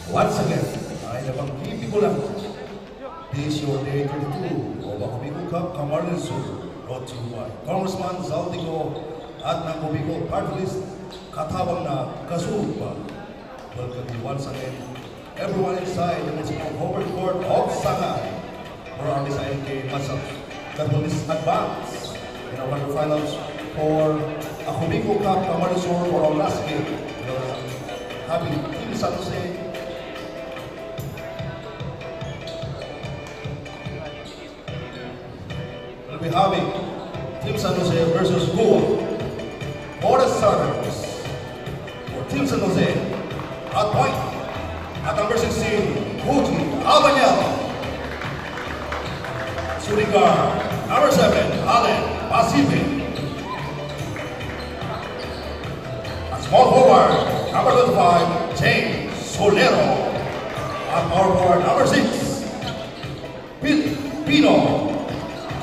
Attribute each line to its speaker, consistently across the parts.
Speaker 1: Once again, ay napangkipi ko lang. This your day 32 of the Kubico Cup Camarines Sur, brought to you by Congressman Zaldico at ng Kubico Party List, katabang na Kasuba. Welcome you once again, everyone inside the municipal corporate court of Sangay for our design game matchup that will advance in our quarterfinals for a Kubico Cup Camarines Sur for our last game. We are having Team San Jose we'll be having Team San Jose versus Goa. For the starters, for Team San Jose, at point, at number 16, Fuji Albanel. Shooting guard, number 7, Allen Pacific. At small forward, number 25, James Solero. At power forward, number 6, Pino.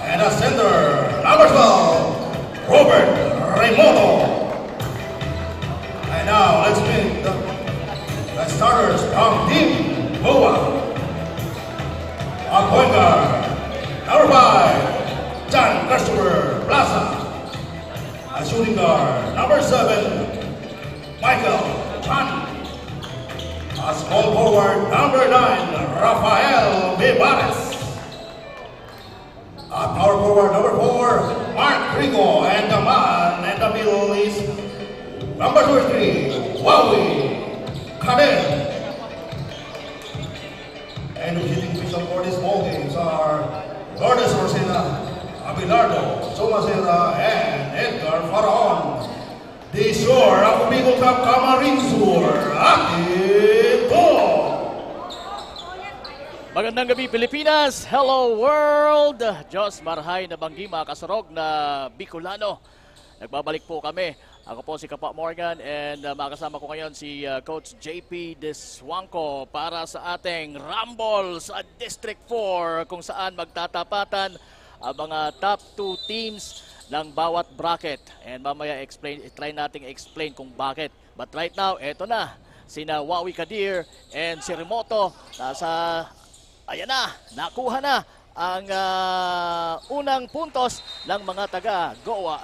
Speaker 1: And a center, number 12, Robert Raimondo. And now let's meet the starters from Team Goa. On point guard, number 5, John Christopher Plaza. A shooting guard, number 7, Michael Chan. A small forward, number 9, Rafael Vivares. Power forward number 4, Mark Rico, and the man in the middle is number 23, Wawi Kaden. And hitting pistol for these ball games are Lourdes Rosena, Abelardo, Somasera, and Edgar Faraon. The shore of Kubico Cup Camarines Sur, active ball.
Speaker 2: Magandang gabi Pilipinas, hello world! Diyos marhay na banggi mga kasurog na Bicolano. Nagbabalik po kami. Ako po si Kapa Morgan and makasama ko ngayon si Coach JP Deswanco para sa ating Rumble sa District 4 kung saan magtatapatan ang mga top 2 teams ng bawat bracket. And mamaya try nating explain kung bakit. But right now, eto na, sina Wawi Kadir and si Remoto nasa... Ayan na, nakuha na ang unang puntos ng mga taga-Goa.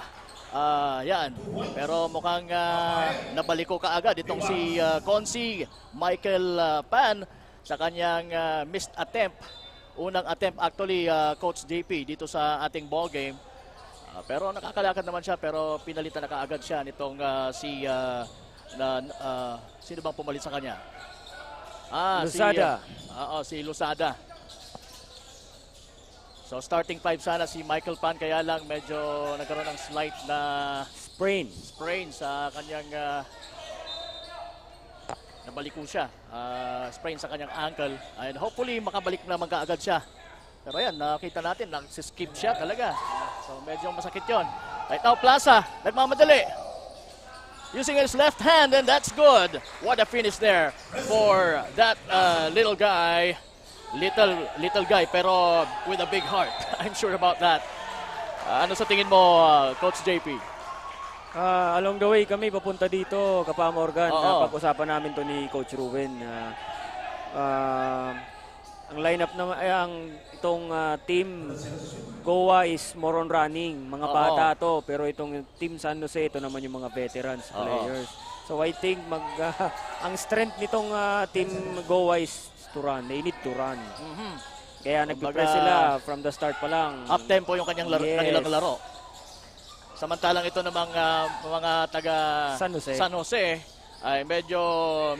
Speaker 2: Yan, pero mukhang nabaliko kaagad itong si Consi Michael Pan sa kanyang missed attempt. Unang attempt actually, Coach JP, dito sa ating ball game. Pero nakakalakad naman siya, pero pinalitan na kaagad siya nitong sino bang pumalit sa kanya?
Speaker 3: Luzada.
Speaker 2: Si Luzada. So starting 5 sana si Michael Pan, kaya lang medyo nagkaroon ng slight na sprain sa kanyang nabaliko siya. Sprain sa kanyang ankle. And hopefully makabalik naman kaagad siya. Pero yan, nakita natin, nagsiskip siya talaga. So medyo masakit yon. Right now, Plaza, nagmamadali. Using his left hand, and that's good. What a finish there for that little guy. Little guy, pero with a big heart. I'm sure about that. Ano sa tingin mo, Coach JP?
Speaker 3: Along the way kami papunta dito, Kapa Morgan. Pag-usapan namin to ni Coach Ruben. Ang lineup naman, itong team Goa is more on running. Mga bata to, pero itong Team San Jose, ito naman yung mga veterans players. So I think ang strength nitong team Goa is to run. They need to run. Kaya nag-press sila from the start pa lang.
Speaker 2: Up-tempo yung kanilang laro. Samantalang ito namang mga taga San Jose ay medyo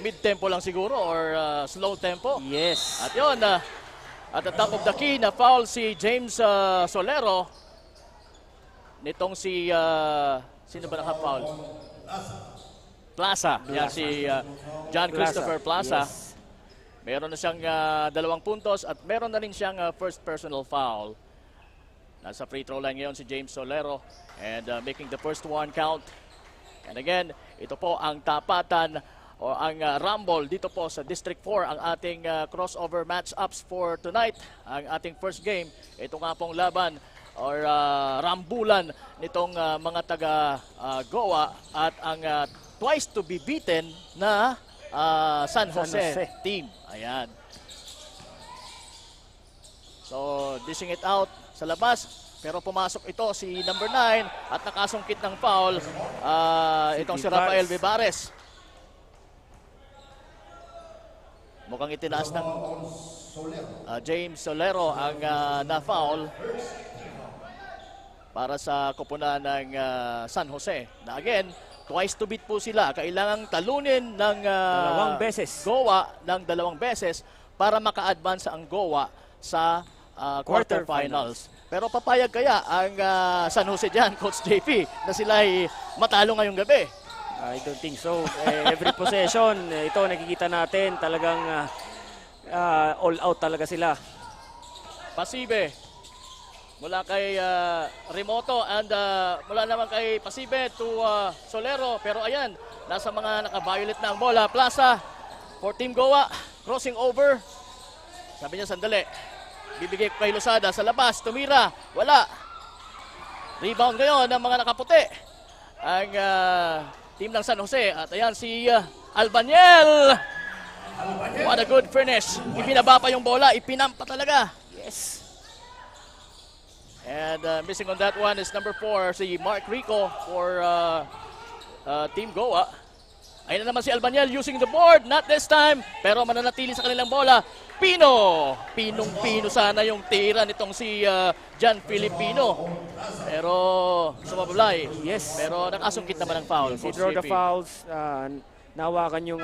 Speaker 2: mid-tempo lang siguro or slow tempo.
Speaker 3: Yes.
Speaker 2: At yun, at the top of the key, na foul si James Solero. Nitong si, sino ba naka-foul? Plaza. Yan si John Christopher Plaza.
Speaker 3: Yes.
Speaker 2: Meron na siyang 2 puntos at meron na rin siyang first personal foul. Nasa free throw line ngayon si James Solero and making the first one count. And again, ito po ang tapatan o ang rumble dito po sa District 4, ang ating crossover match-ups for tonight. Ang ating first game, ito nga pong laban or rambulan nitong mga taga Goa at ang twice to be beaten na San
Speaker 3: San
Speaker 2: Jose
Speaker 3: Jose.
Speaker 2: team. Ayan. So, dishing it out sa labas. Pero pumasok ito si number 9 at nakasungkit ng foul itong si Rafael Vivares. Mukhang itinaas ng James Solero ang na-foul para sa koponan ng San Jose. Na again, twice to beat po sila. Kailangang talunin ng
Speaker 3: 2 beses.
Speaker 2: Goa ng 2 beses para maka-advance ang Goa sa quarterfinals. Pero papayag kaya ang San Jose dyan, Coach JP, na sila ay matalo ngayong gabi?
Speaker 3: I don't think so. Every possession, ito nakikita natin talagang all out talaga sila.
Speaker 2: Pasibe mula kay Remoto and mula naman kay Pasibe to Solero. Pero ayan, nasa mga naka-violet na ang bola. Plaza for Team Goa, crossing over. Sabi niya, sandali. Bibigay ko kay Losada sa labas. Tumira. Wala. Rebound ngayon ng mga nakaputi. Ang team ng San Jose. At ayan si Albaniel. What a good finish. Ipinaba pa yung bola. Ipinampa talaga.
Speaker 3: Yes.
Speaker 2: And missing on that one is number 4, si Mark Rico for Team Goa. Ayun na naman si Albaniel using the board. Not this time. Pero mananatili sa kanilang bola. Pino! Pinong-pino sana yung tira nitong si John Filipino. Pero sumablay.
Speaker 3: Yes.
Speaker 2: Pero nakasungkit naman ang foul.
Speaker 3: Si
Speaker 2: Coach
Speaker 3: draw the
Speaker 2: JP.
Speaker 3: fouls, nawakan yung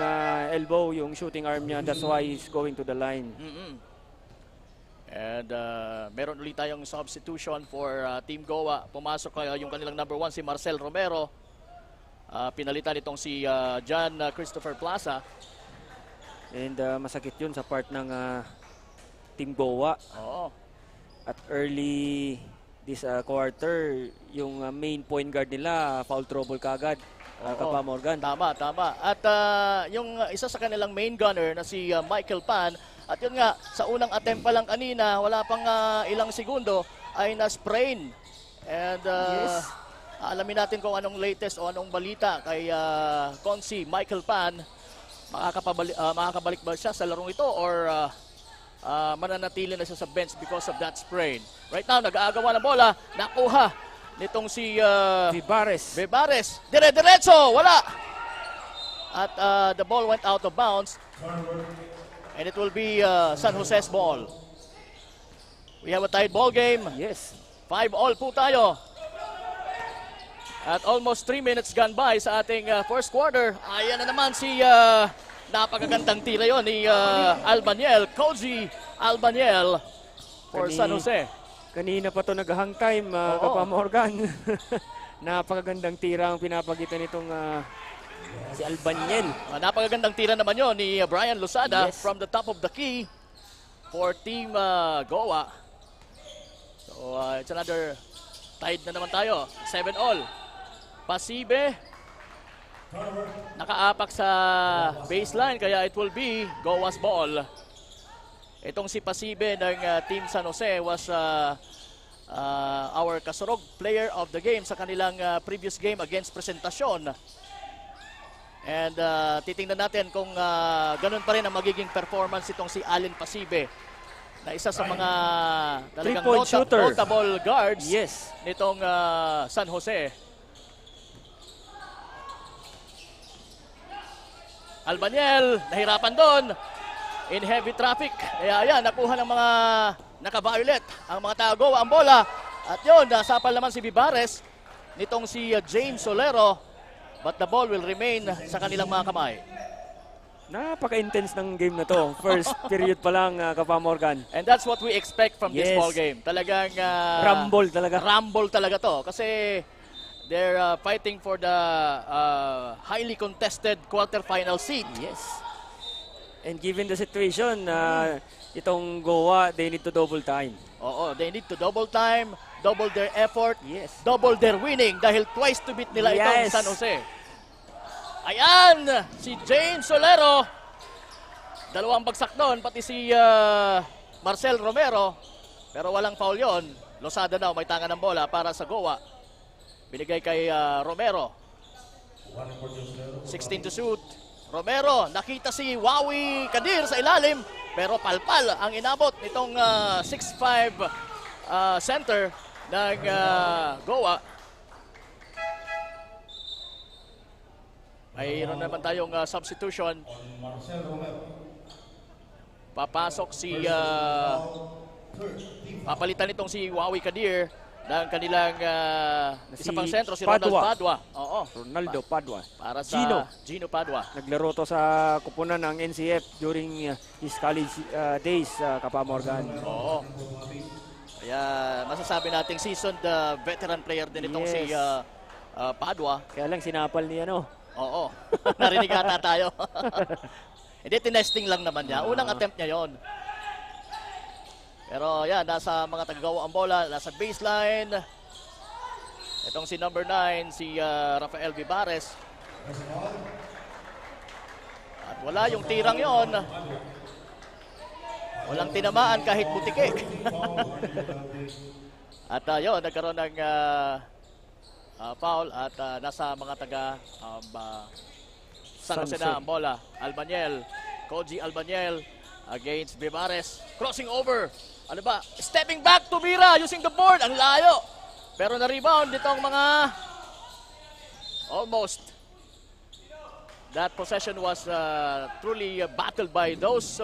Speaker 3: elbow, yung shooting arm niya. That's why he's going to the line.
Speaker 2: And meron ulit tayong substitution for Team Goa. Pumasok yung kanilang number 1, si Marcel Romero. Pinalitan itong si John Christopher Plaza.
Speaker 3: And masakit yun sa part ng Team Goa.
Speaker 2: Oo.
Speaker 3: At early this quarter, yung main point guard nila, foul trouble kagad. Kapa Morgan.
Speaker 2: Tama, tama. At yung isa sa kanilang main gunner na si Michael Pan, at yun nga, sa unang attempt pa lang kanina, wala pang ilang segundo, ay na-sprain. And alamin natin kung anong latest o anong balita kay Consi Michael Pan. Makakabalik ba siya sa larong ito or mananatili na siya sa bench because of that sprain. Right now, nag-aagawa ng bola, nakuha nitong si Vivares. Dire-diretso, wala! At the ball went out of bounds. And it will be San Jose's ball. We have a tied ball game.
Speaker 3: Yes.
Speaker 2: 5-all po tayo. At almost 3 minutes gone by sa ating first quarter. Ayan na naman si napakagandang tira yon ni Albaniel. Koji Albaniel for San Jose.
Speaker 3: Kanina pa to nag-hang time, Kapa Morgan. Napakagandang tira ang pinapagitan nitong si Albaniel.
Speaker 2: Napakagandang tira naman yon ni Brian Losada
Speaker 3: Yes.
Speaker 2: from the top of the key for Team Goa. So it's another tied na naman tayo. 7-all. Pasibe. Nakaapak sa baseline kaya it will be Goa's ball. Itong si Pasibe ng Team San Jose was our kasurog player of the game sa kanilang previous game against Presentacion. And titingnan natin kung ganun pa rin ang magiging performance itong si Allen Pasibe na isa sa mga talagang notable guards nitong San Jose. Albaniel, nahirapan doon in heavy traffic. Kaya ayan, nakuha ng mga naka-violet ang mga tago ang bola. At yun, nasapal naman si Vivares nitong si James Solero. But the ball will remain sa kanilang mga kamay.
Speaker 3: Napaka-intense ng game na to. First period pa lang, Kapa Morgan.
Speaker 2: And that's what we expect from this ball game. Talagang
Speaker 3: rumble talaga.
Speaker 2: Rumble talaga to. Kasi they're fighting for the highly contested quarterfinal seat.
Speaker 3: Yes. And given the situation, itong Goa, they need to double time.
Speaker 2: Oo, they need to double time, double their effort, double their winning dahil twice to beat nila itong San Jose. Ayan, si James Solero. Dalawang bagsak doon, pati si Marcel Romero. Pero walang foul yon. Losada daw, may tanga ng bola para sa Goa. Binigay kay Romero. 16 to shoot. Romero, nakita si Wawi Kadir sa ilalim, pero palpal ang inabot nitong 6'5" center ng Goa. Mayroon naman tayong substitution.
Speaker 1: Marcel Romero.
Speaker 2: Papasok si papalitan itong si Wawi Kadir ng kanilang isa pang sentro, si Ronald
Speaker 3: Padua.
Speaker 2: Padua. Oo.
Speaker 3: Ronaldo Padua.
Speaker 2: Para sa Gino Padua.
Speaker 3: Naglaro to sa kupunan ng NCF during his college days sa Kapa Morgan.
Speaker 2: Oo. Kaya masasabi nating seasoned veteran player din itong si
Speaker 3: Yes.
Speaker 2: Padua.
Speaker 3: Kaya lang sinapal niya, no?
Speaker 2: Oo. Narinig ata tayo. Hindi, tinesting lang naman niya. Unang attempt niya yon. Pero yan, nasa mga tagagawa ang bola, nasa baseline. Itong si number 9, si Rafael Vivares. At wala yung tirang yon. Walang tinamaan kahit butike. At yun, nagkaroon ng foul at nasa mga taga San Jose na ang bola. Albanyel, Koji Albanyel against Vivares. Crossing over. Ano ba? Stepping back to Mira using the board. Ang layo. Pero na-rebound itong mga almost. That possession was truly battled by those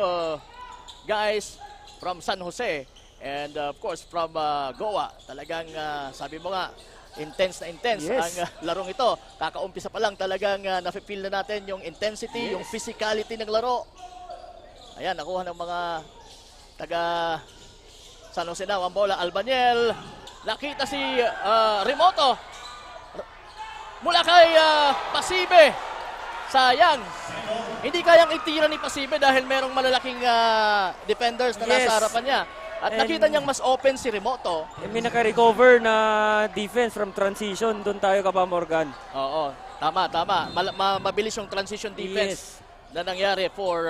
Speaker 2: guys from San Jose. And of course from Goa. Talagang sabi mo nga, intense na intense
Speaker 3: Yes.
Speaker 2: ang larong ito. Kakaumpisa pa lang talagang nafe-feel na natin yung intensity, yung physicality ng laro. Ayan, nakuha ng mga taga San Jose na ang bola. Albanyel, nakita si Remoto mula kay Pasibe. Sayang, hindi kayang itira ni Pasibe dahil merong malalaking defenders na nasa harapan niya. At nakita niyang mas open si Remoto.
Speaker 3: May naka-recover na defense from transition. Doon tayo Kapa Morgan.
Speaker 2: Oo, tama. Mabilis yung transition defense na nangyari for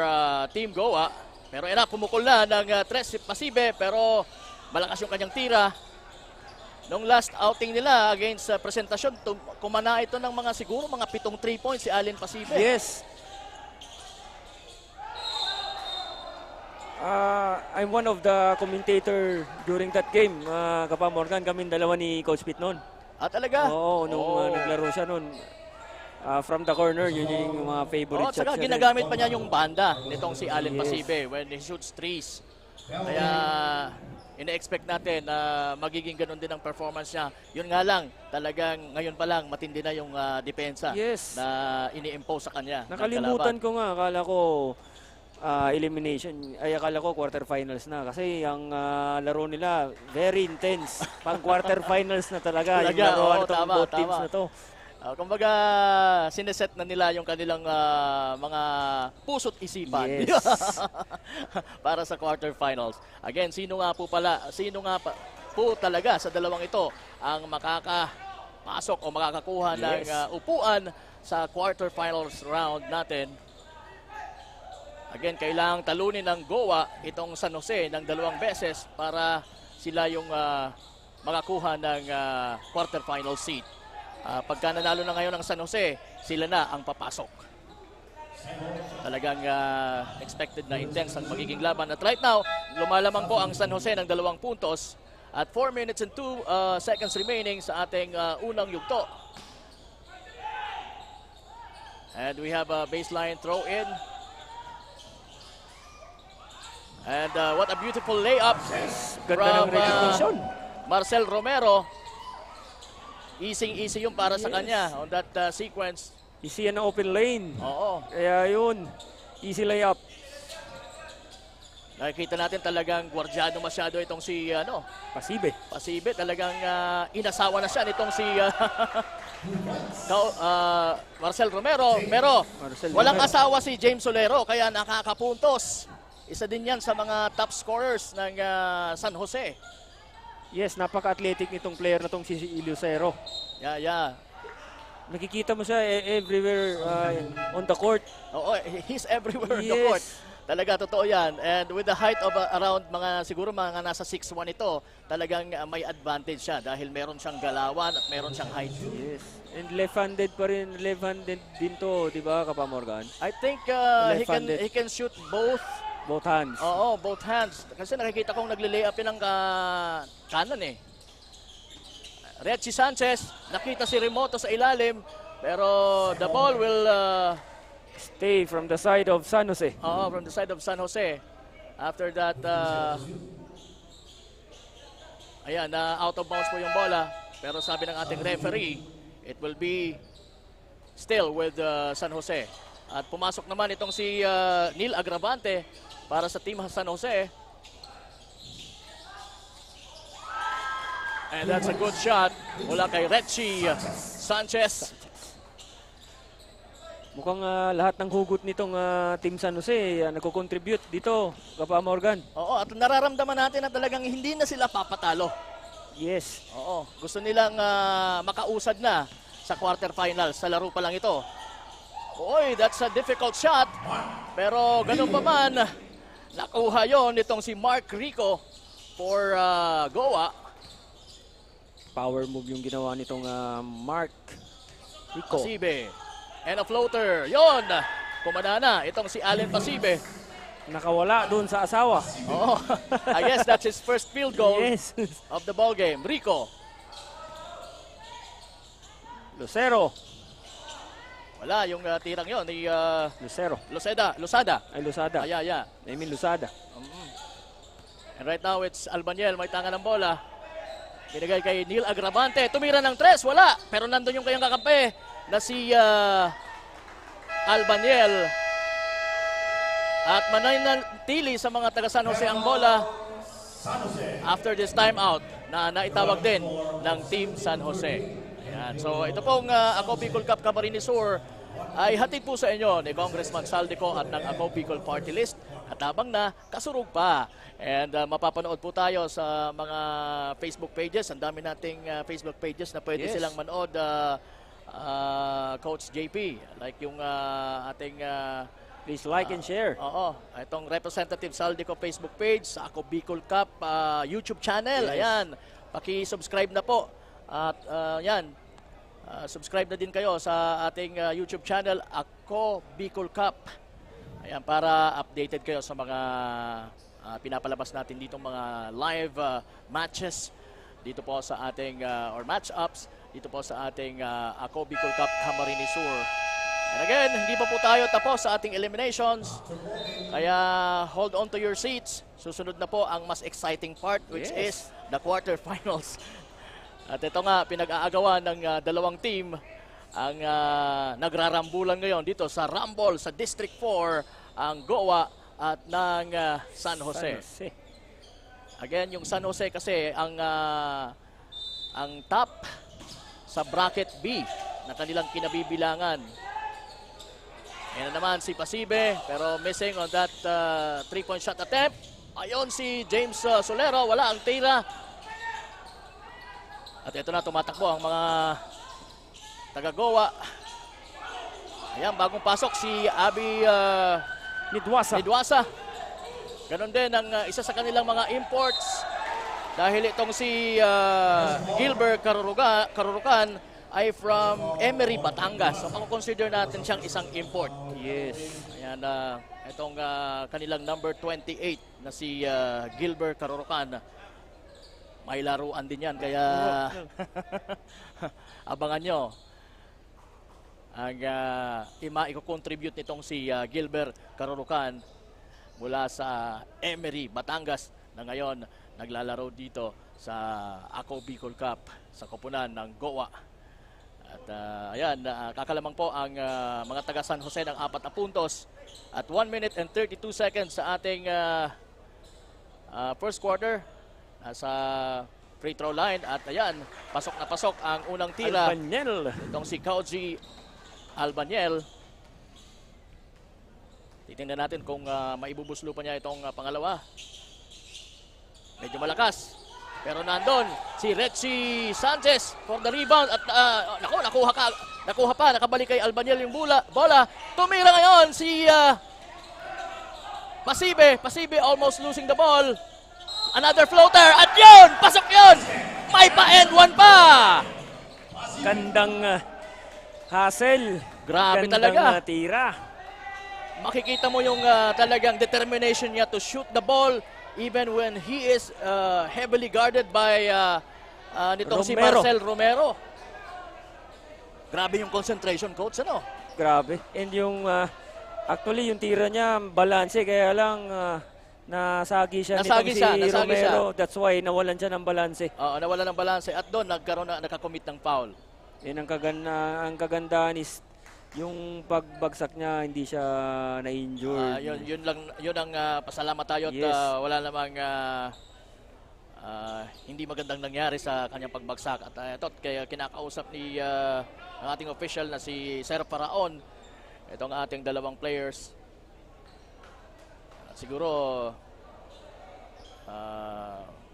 Speaker 2: Team Goa. Pero pumukol na ng tres si Pasibe, pero malakas yung kanyang tira. Nung last outing nila against Presentasyon, kumana ito ng mga siguro mga 7 3 points si Allen Pasibe.
Speaker 3: Yes. I'm one of the commentator during that game. Kapa Morgan, kami dalawa ni Coach Pete noon.
Speaker 2: Talaga?
Speaker 3: Oo, nung naglaro siya noon. From the corner, yun yung mga favorite shots
Speaker 2: saka
Speaker 3: niya.
Speaker 2: ginagamit pa niya yung banda nitong si Allen Pasibe when he shoots threes. Kaya ina-expect natin na magiging ganun din ang performance niya. Yun nga lang, talagang ngayon pa lang matindi na yung depensa na ini-impose sa kanya.
Speaker 3: Nakalimutan ko nga, akala ko elimination. Ay, akala ko quarterfinals na. Kasi ang laro nila, very intense. Pang quarterfinals na talaga. Yung laruan itong both teams na to.
Speaker 2: Kumbaga, sineset na nila yung kanilang mga puso't isipan para sa quarterfinals. Again, sino nga po talaga sa dalawang ito ang makakapasok o makakakuha ng upuan sa quarterfinals round natin. Again, kailangang talunin ng Goa itong San Jose ng 2 beses para sila yung makakuha ng quarterfinal seat. Pagka nanalo na ngayon ng San Jose, sila na ang papasok. Talagang expected na intense ang magiging laban. At right now, lumalamang po ang San Jose ng 2 puntos at 4 minutes and 2 seconds remaining sa ating unang yugto. And we have a baseline throw in. And what a beautiful layup
Speaker 3: Ganda ng recognition.
Speaker 2: Marcel Romero. Easy yung para sa kanya on that sequence.
Speaker 3: Easy yan ang open lane.
Speaker 2: Oo.
Speaker 3: Kaya yun, easy layup.
Speaker 2: Nakikita natin talagang gwardyado masyado itong si Pasibe. Talagang inasawa na siya nitong si Marcel Romero. Pero walang asawa si James Solero kaya nakakapuntos. Isa din yan sa mga top scorers ng San Jose.
Speaker 3: Yes, napaka-athletic nitong player na tong si Lucero.
Speaker 2: Yeah.
Speaker 3: Nakikita mo siya everywhere on the court.
Speaker 2: Oo, he's everywhere on the court. Talaga, totoo yan. And with the height of around siguro mga nasa 6'1 ito, talagang may advantage siya dahil meron siyang galawan at meron siyang height.
Speaker 3: Yes. And left-handed pa rin, left-handed din to, di ba, Kapa Morgan?
Speaker 2: I think
Speaker 3: Left-handed.
Speaker 2: he can shoot both.
Speaker 3: Both hands.
Speaker 2: Oo, both hands. Kasi nakikita kong nagle-layup yun ng kanan eh. Reggie Sanchez, nakita si Remoto sa ilalim, pero the ball will
Speaker 3: Stay from the side of San Jose.
Speaker 2: from the side of San Jose. After that, ayan, out of bounds po yung bola. Pero sabi ng ating referee, it will be still with San Jose. At pumasok naman itong si Neil Agravante para sa team San Jose. And that's a good shot mula kay Reggie Sanchez.
Speaker 3: Mukhang lahat ng hugot nitong Team San Jose nagko-contribute dito, Kapa Morgan.
Speaker 2: Oo, at nararamdaman natin na talagang hindi na sila papatalo.
Speaker 3: Yes.
Speaker 2: Oo, gusto nilang makausad na sa quarterfinals. Sa laro pa lang ito. Oy, that's a difficult shot. Pero ganun pa man, nakuha yon nitong si Mark Rico for Goa.
Speaker 3: Power move yung ginawa nitong Mark Rico.
Speaker 2: Pasibe. And a floater. Yon! Kumadana. Itong si Allen Pasibe.
Speaker 3: Nakawala doon sa asawa.
Speaker 2: Oo. I guess that's his first field goal
Speaker 3: Yes.
Speaker 2: of the ball game. Rico.
Speaker 3: Lucero.
Speaker 2: Wala yung tirang yon ni
Speaker 3: Lucero.
Speaker 2: Lusada.
Speaker 3: Ay, Lusada.
Speaker 2: Yeah.
Speaker 3: I mean, Lusada.
Speaker 2: And right now it's Albaniel. May tanga ng bola. Binigay kay Neil Agravante. Tumira ng 3. Wala. Pero nandun yung kayang kakampi na si Albaniel. At mananatili sa mga taga San Jose ang bola after this timeout na naitawag din ng Team San Jose. Ayan. So ito pong Ako Bicol Cup Camarines Sur ay hatid po sa inyo ni Congressman Saldico at ng Ako Bicol Party List. At habang na kasurog pa. And mapapanood po tayo sa mga Facebook pages. Ang dami nating Facebook pages na pwede silang manood, Coach JP. Like yung ating
Speaker 3: Please like and share.
Speaker 2: Oo, itong Representative Saldico Facebook page, sa Ako Bicol Cup YouTube channel.
Speaker 3: Yes.
Speaker 2: Ayan, paki-subscribe na po. At yan, subscribe na din kayo sa ating YouTube channel, Ako Bicol Cup. Ayan, para updated kayo sa mga pinapalabas natin dito mga live matches dito po sa ating or match-ups dito po sa ating Ako Bicol Cup Camarines Sur. And again, hindi pa po tayo tapos sa ating eliminations. Kaya hold on to your seats. Susunod na po ang mas exciting part, which is the quarterfinals. At ito nga, pinag-aagawan ng dalawang team ang nagrarambulan ngayon dito sa Rumble sa District 4, ang Goa at ng San Jose. Again, yung San Jose kasi ang top sa bracket B na kanilang kinabibilangan. Yan na naman si Pasibe, pero missing on that 3-point shot attempt. Ayon si James Solero, wala ang tira. At ito na, tumatakbo ang mga taga-Goa. Ayan, bagong pasok si Abi Nidwasa. Ganon din ang isa sa kanilang mga imports. Dahil itong si Gilbert Karurukan ay from Emery, Batangas. So, consider natin siyang isang import.
Speaker 3: Yes.
Speaker 2: Ayan, itong kanilang number 28 na si Gilbert Karurukan. May laruan din yan, kaya abangan nyo ang i-contribute nitong si Gilbert Karurukan mula sa Emery, Batangas, na ngayon naglalaro dito sa Ako Bicol Cup sa koponan ng Goa. At ayan, kakalamang po ang mga taga San Jose ng 4 na puntos at 1 minute and 32 seconds sa ating first quarter sa free throw line. At ayan, pasok na pasok ang unang tira.
Speaker 3: Albaniel.
Speaker 2: Itong si Kauji Albaniel. Titingnan natin kung maibubuslo pa niya itong pangalawa. Medyo malakas. Pero nandun si Reggie Sanchez for the rebound. At nakuha pa. Nakabalik kay Albaniel yung bola. Tumira ngayon si Pasibe almost losing the ball. Another floater. At yun! Pasok yun! May pa-end one pa!
Speaker 3: Gandang hustle.
Speaker 2: Grabe
Speaker 3: Gandang
Speaker 2: talaga.
Speaker 3: Tira.
Speaker 2: Makikita mo yung talagang determination niya to shoot the ball even when he is heavily guarded by nitong si
Speaker 3: Romero.
Speaker 2: Marcel Romero. Grabe yung concentration, coach, ano?
Speaker 3: Grabe. And yung actually yung tira niya balanse kaya lang nasagi siya
Speaker 2: Nasagi
Speaker 3: nitong
Speaker 2: siya,
Speaker 3: si
Speaker 2: nasagi siya.
Speaker 3: Romero. That's why nawalan siya ng balanse.
Speaker 2: Oo, nawala ng balanse at doon nakakommit ng foul.
Speaker 3: Yan ang kagandahan is yung pagbagsak niya hindi siya na-injured.
Speaker 2: Yun ang pasalamat tayo at
Speaker 3: Yes.
Speaker 2: wala namang hindi magandang nangyari sa kanyang pagbagsak. At ito, kaya kinakausap ni ang ating official na si Sir Faraon, itong ating dalawang players. At siguro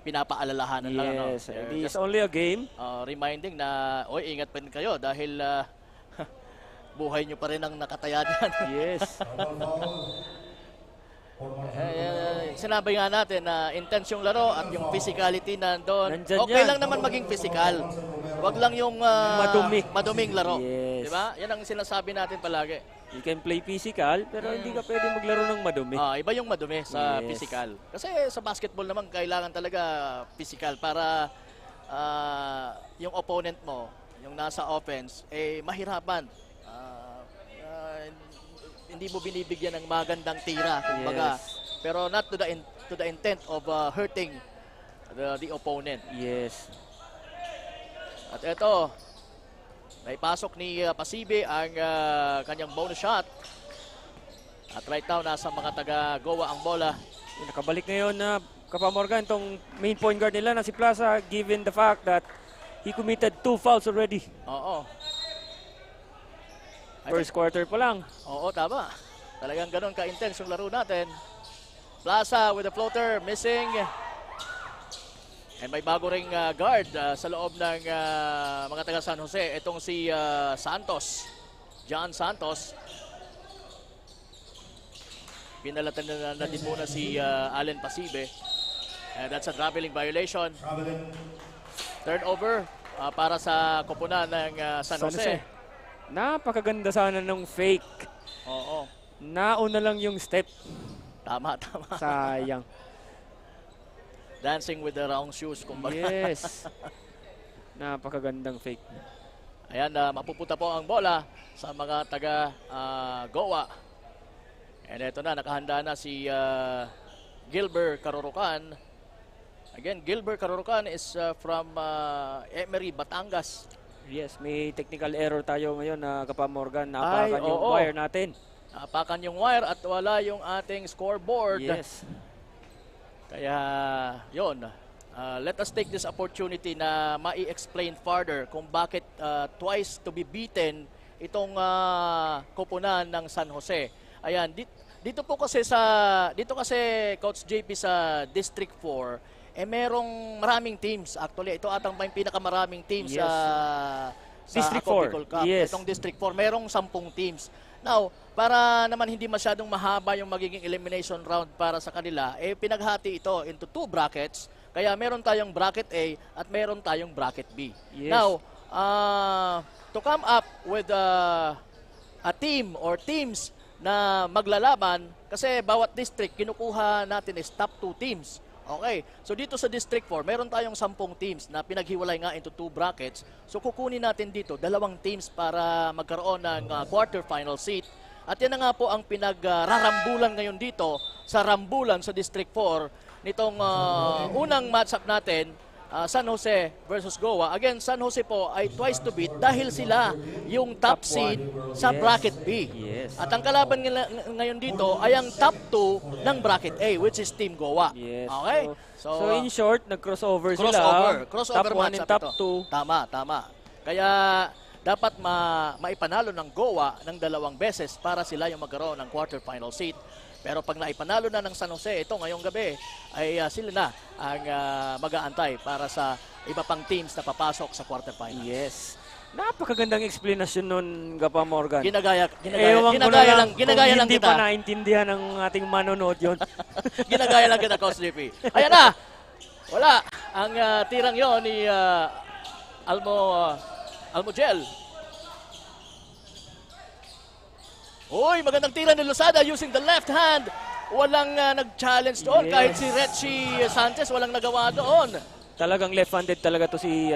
Speaker 2: pinapaalalahanan lang. Ano?
Speaker 3: Yes, it is only a game.
Speaker 2: Reminding na, oy, ingat pa rin kayo dahil buhay nyo pa rin ang nakataya dyan.
Speaker 3: Yes.
Speaker 2: Sinabi nga natin na intense yung laro at yung physicality nandun.
Speaker 3: Nandyan
Speaker 2: Okay
Speaker 3: yan.
Speaker 2: lang naman maging physical. Wag lang yung maduming laro.
Speaker 3: Yes.
Speaker 2: Diba? Yan ang sinasabi natin palagi.
Speaker 3: You can play physical pero hindi ka pwede maglaro ng madumi.
Speaker 2: Iba yung madumi sa
Speaker 3: Yes.
Speaker 2: physical. Kasi sa basketball naman kailangan talaga physical para yung opponent mo, yung nasa offense, mahirapan. Hindi mo binibigyan ng magandang tira, kumbaga.
Speaker 3: Yes.
Speaker 2: Pero not to the intent of hurting the opponent.
Speaker 3: Yes.
Speaker 2: At ito, naipasok ni Pasibe ang kanyang bonus shot. At right now, nasa mga taga-Goa ang bola.
Speaker 3: Nakabalik ngayon na Kapamorgan tong main point guard nila na si Plaza given the fact that he committed 2 fouls already.
Speaker 2: Oo.
Speaker 3: First quarter pa lang.
Speaker 2: Oo, tama. Talagang ganun ka-intense yung laro natin. Plaza with the floater, missing. And may bago ring guard sa loob ng mga taga San Jose. Itong si Santos. John Santos. Pinalatan na din muna si Allen Pasibe. And that's a traveling violation. Turnover para sa koponan ng San Jose.
Speaker 3: Napakaganda sana nung fake.
Speaker 2: Oo.
Speaker 3: Nauna lang yung step.
Speaker 2: Tama.
Speaker 3: Sayang.
Speaker 2: Dancing with the round shoes, kumbaga.
Speaker 3: Yes. Napakagandang fake.
Speaker 2: Ayan, mapupunta po ang bola sa mga taga Goa. And ito na, nakahanda na si Gilbert Karurukan. Again, Gilbert Karurukan is from Emery, Batangas.
Speaker 3: Yes, may technical error tayo ngayon na Kapamorgan. Napakan yung wire natin.
Speaker 2: Napakan yung wire at wala yung ating scoreboard.
Speaker 3: Yes.
Speaker 2: Kaya, yon. Let us take this opportunity na mai-explain further kung bakit twice to be beaten itong koponan ng San Jose. Ayan, dito kasi Coach JP sa District 4, merong maraming teams. Actually, ito atang may pinakamaraming teams
Speaker 3: Yes.
Speaker 2: sa
Speaker 3: District
Speaker 2: Ako
Speaker 3: 4.
Speaker 2: Bicol Cup.
Speaker 3: Yes.
Speaker 2: Itong District 4, merong 10 teams. Now, para naman hindi masyadong mahaba yung magiging elimination round para sa kanila, pinaghati ito into 2 brackets. Kaya meron tayong bracket A at meron tayong bracket B.
Speaker 3: Yes.
Speaker 2: Now, to come up with a team or teams na maglalaban, kasi bawat district kinukuha natin is top 2 teams. Okay, so dito sa District 4, meron tayong 10 teams na pinaghiwalay nga into 2 brackets. So kukunin natin dito 2 teams para magkaroon ng quarterfinal seat. At yan na nga po ang pinagrarambulan ngayon dito sa rambulan sa District 4 nitong unang matchup natin, San Jose versus Goa. Again, San Jose po ay twice to beat dahil sila yung top seed sa bracket B.
Speaker 3: Yes.
Speaker 2: At ang kalaban ngayon dito ay ang top 2 ng bracket A, which is Team Goa.
Speaker 3: Yes.
Speaker 2: Okay?
Speaker 3: So in short, nag-crossover sila.
Speaker 2: Crossover
Speaker 3: top 1 and
Speaker 2: matchup
Speaker 3: top
Speaker 2: ito.
Speaker 3: 2.
Speaker 2: Tama. Kaya dapat maipanalo ng Goa ng 2 beses para sila yung magkaroon ng quarterfinal seat. Pero pag naipanalo na ng San Jose, ito ngayong gabi, ay sila na ang mag-aantay para sa iba pang teams na papasok sa quarterfinal.
Speaker 3: Yes. Napakagandang explanation nun, Gapa Morgan.
Speaker 2: Ginagaya
Speaker 3: Ewan ko na lang
Speaker 2: ginagaya
Speaker 3: kung
Speaker 2: lang
Speaker 3: hindi
Speaker 2: kita.
Speaker 3: pa naintindihan ng ating manonood yun.
Speaker 2: Ginagaya lang kita, Coach JP. Ayan na! Wala. Ang tirang yon ni Almogel. Uy, magandang tira ni Losada using the left hand. Walang nag-challenge doon.
Speaker 3: Yes.
Speaker 2: Kahit si Retchie Sanchez, walang nagawa doon.
Speaker 3: Talagang left-handed talaga to si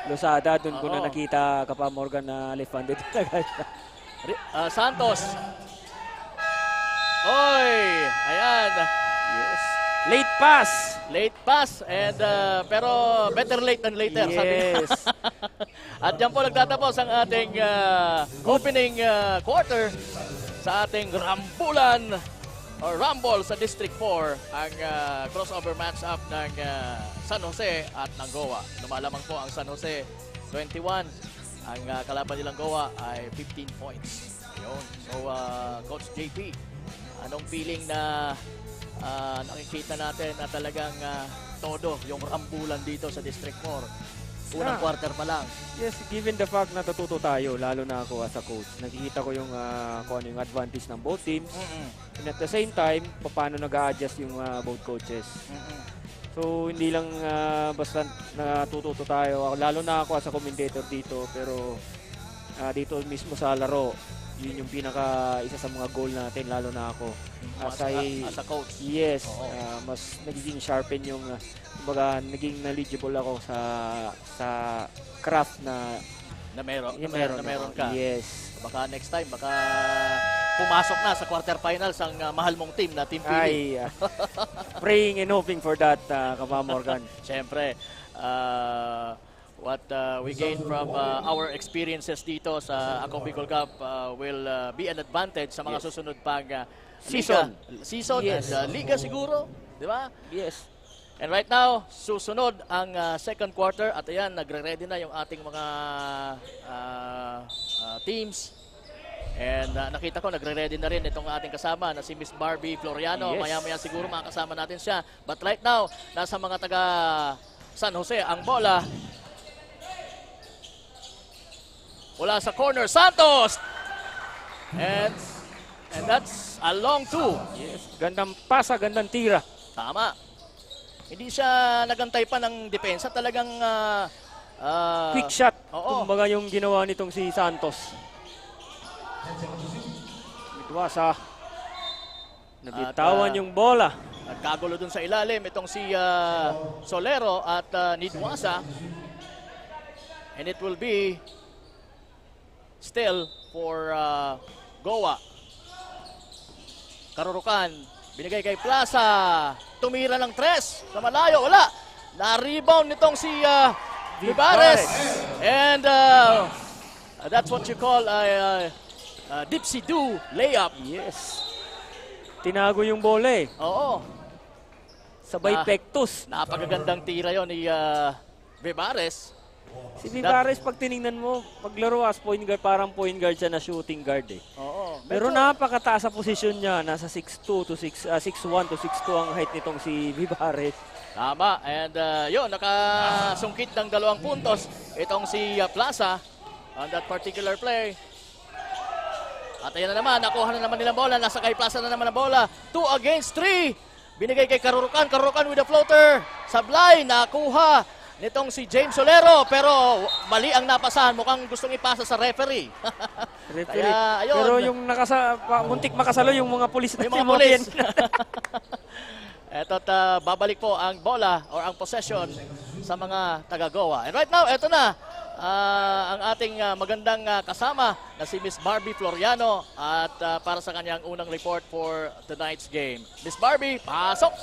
Speaker 3: Losada. Doon ko
Speaker 2: Oo.
Speaker 3: na nakita, Gapa Morgan, na left-handed talaga siya.
Speaker 2: Santos. Oy, ayan.
Speaker 3: Yes. Late pass.
Speaker 2: Late pass and pero better late than later, sabi nga.
Speaker 3: Yes.
Speaker 2: At yan po nagtatapos ang ating opening quarter sa ating rambulan or rumble sa District 4, ang crossover match-up ng San Jose at ng Goa. Lumalamang po ang San Jose 21. Ang kalaban nilang Goa ay 15 points. Yun. So, Coach JP, anong feeling na nakikita natin na talagang todo yung rambulan dito sa District 4? Unang quarter pa lang.
Speaker 3: Yes, given the fact na natututo tayo, lalo na ako as a coach, nakikita ko yung kung ano yung advantage ng both teams. And at the same time, paano nag-a-adjust yung both coaches. So, hindi lang basta natututo tayo. Lalo na ako as a commentator dito, pero dito mismo sa laro, yun yung isa sa mga goal natin, lalo na ako.
Speaker 2: As a coach.
Speaker 3: Yes,
Speaker 2: Oo.
Speaker 3: mas nagiging sharpen yung, kumbaga, naging knowledgeable ako sa craft na
Speaker 2: Meron
Speaker 3: ako.
Speaker 2: ka.
Speaker 3: Yes.
Speaker 2: Baka next time, baka pumasok na sa quarterfinals ang mahal mong team na Team Pili.
Speaker 3: Ay, praying and hoping for that, Kapa Morgan.
Speaker 2: Siyempre, what we gain from our experiences dito sa Ako Bicol Cup will be an advantage sa mga susunod pang
Speaker 3: Season.
Speaker 2: Season
Speaker 3: Yes.
Speaker 2: and liga siguro, di ba?
Speaker 3: Yes.
Speaker 2: And right now, susunod ang second quarter at ayan, nagre-ready na yung ating mga teams. And nakita ko, nagre-ready na rin itong ating kasama na si Miss Barbie Floriano.
Speaker 3: Yes.
Speaker 2: Maya-maya siguro makakasama natin siya. But right now, nasa mga taga San Jose ang bola. Wala sa corner, Santos! And that's a long two.
Speaker 3: Yes. Gandang pasa, gandang tira.
Speaker 2: Tama. Hindi siya nagantay pa ng depensa. Talagang
Speaker 3: Quick shot.
Speaker 2: oo.
Speaker 3: Kumbaga yung ginawa nitong si Santos. Mitwasa. Nabitawan yung bola.
Speaker 2: Nagkagulo dun sa ilalim itong si Solero at Nidwasa. And it will be still for Goa. Karurukan, binigay kay Plaza. Tumira ng tres sa malayo. Wala. Na-rebound nitong si Vivares. And that's what you call a dipsy-do layup.
Speaker 3: Yes. Tinago yung bola eh.
Speaker 2: Oo.
Speaker 3: Sabay pektus.
Speaker 2: Napakagandang tira yon ni Vivares.
Speaker 3: Si Vivares, pag tiningnan mo, paglaro as point guard, parang point guard siya na shooting guard eh.
Speaker 2: Oo.
Speaker 3: Pero napakataas sa posisyon niya. Nasa 6'2 to 6'1 to 6'2 ang height nitong si Vivares.
Speaker 2: Tama. And yun, nakasungkit ng 2 puntos itong si Plaza on that particular play. At ayan na naman, nakuha na naman nilang bola. Nasa kay Plaza na naman ang bola. 2 against 3. Binigay kay Karurukan. Karurukan with a floater. Sablay, nakuha nitong si James Solero. Pero mali ang napasahan. Mukhang gustong ipasa sa referee.
Speaker 3: Referee.
Speaker 2: Kaya, ayun.
Speaker 3: Pero yung muntik makasalo yung mga pulis na
Speaker 2: Yung mga
Speaker 3: Timopian.
Speaker 2: pulis. Eto't babalik po ang bola or ang possession sa mga taga-Goa. And right now, eto na ang ating magandang kasama na si Miss Barbie Floriano at para sa kanyang unang report for tonight's game. Miss Barbie, pasok!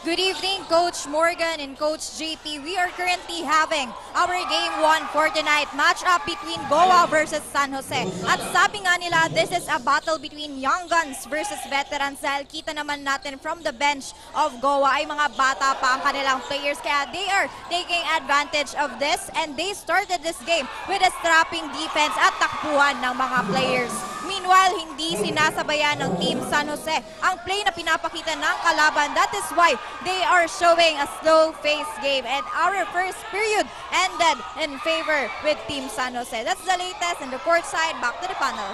Speaker 4: Good evening, Coach Morgan and Coach JP. We are currently having our Game 1 for tonight, match-up between Goa versus San Jose. At sabi nga nila, this is a battle between young guns versus veterans dahil kita naman natin from the bench of Goa ay mga bata pa ang kanilang players. Kaya they are taking advantage of this and they started this game with a strapping defense at takbuhan ng mga players Meanwhile, hindi sinasabayan ng Team San Jose ang play na pinapakita ng kalaban. That is why they are showing a slow-paced game. And our first period ended in favor with Team San Jose. That's the latest in the court side. Back to the panel.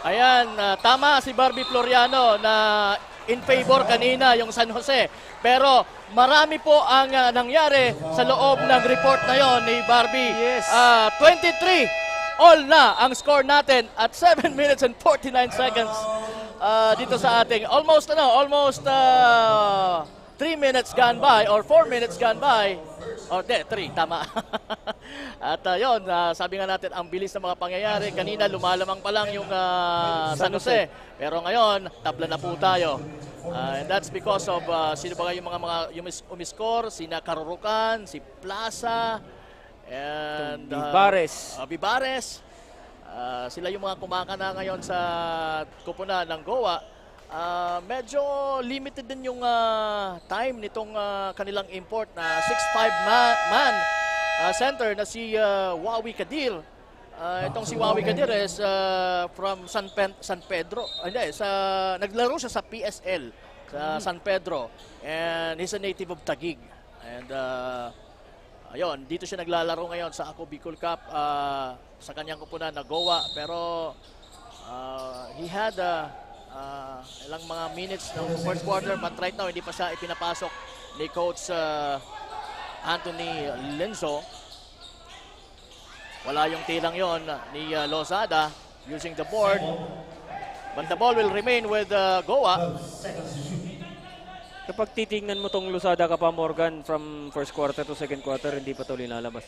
Speaker 2: Ayan, tama si Barbie Floriano na in favor kanina yung San Jose. Pero marami po ang nangyari sa loob ng report na yon ni Barbie.
Speaker 3: Yes.
Speaker 2: 23 all na ang score natin at 7 minutes and 49 seconds dito sa ating almost 3 minutes gone by or 4 minutes gone by. Or 3, tama. At yun, sabi nga natin, ang bilis ng mga pangyayari. Kanina, lumalamang pa lang yung San Jose. Pero ngayon, tabla na po tayo. And that's because of, sino ba yung mga umiscore? Sina Karurukan, si Plaza, and Vivares. Sila yung mga kumakana ngayon sa kupunan ng Goa. Medyo limited din yung time nitong kanilang import na 6'5 man center na si Wawi Kadir. Itong si Wawi Kadir is from San Pedro. Naglaro siya sa PSL sa San Pedro and he's a native of Taguig. And ayun, dito siya naglalaro ngayon sa Ako Bicol Cup sa kanyang kupunan na Goa, pero he had ilang mga minutes ng first quarter, but right now hindi pa siya ipinapasok ni Coach Anthony Lenzo. Wala yung tilang yon ni Lozada using the board, but the ball will remain with Goa.
Speaker 3: Kapag titingnan mo tong Lozada ka pa, Morgan, from first quarter to second quarter, hindi pa ito linalabas.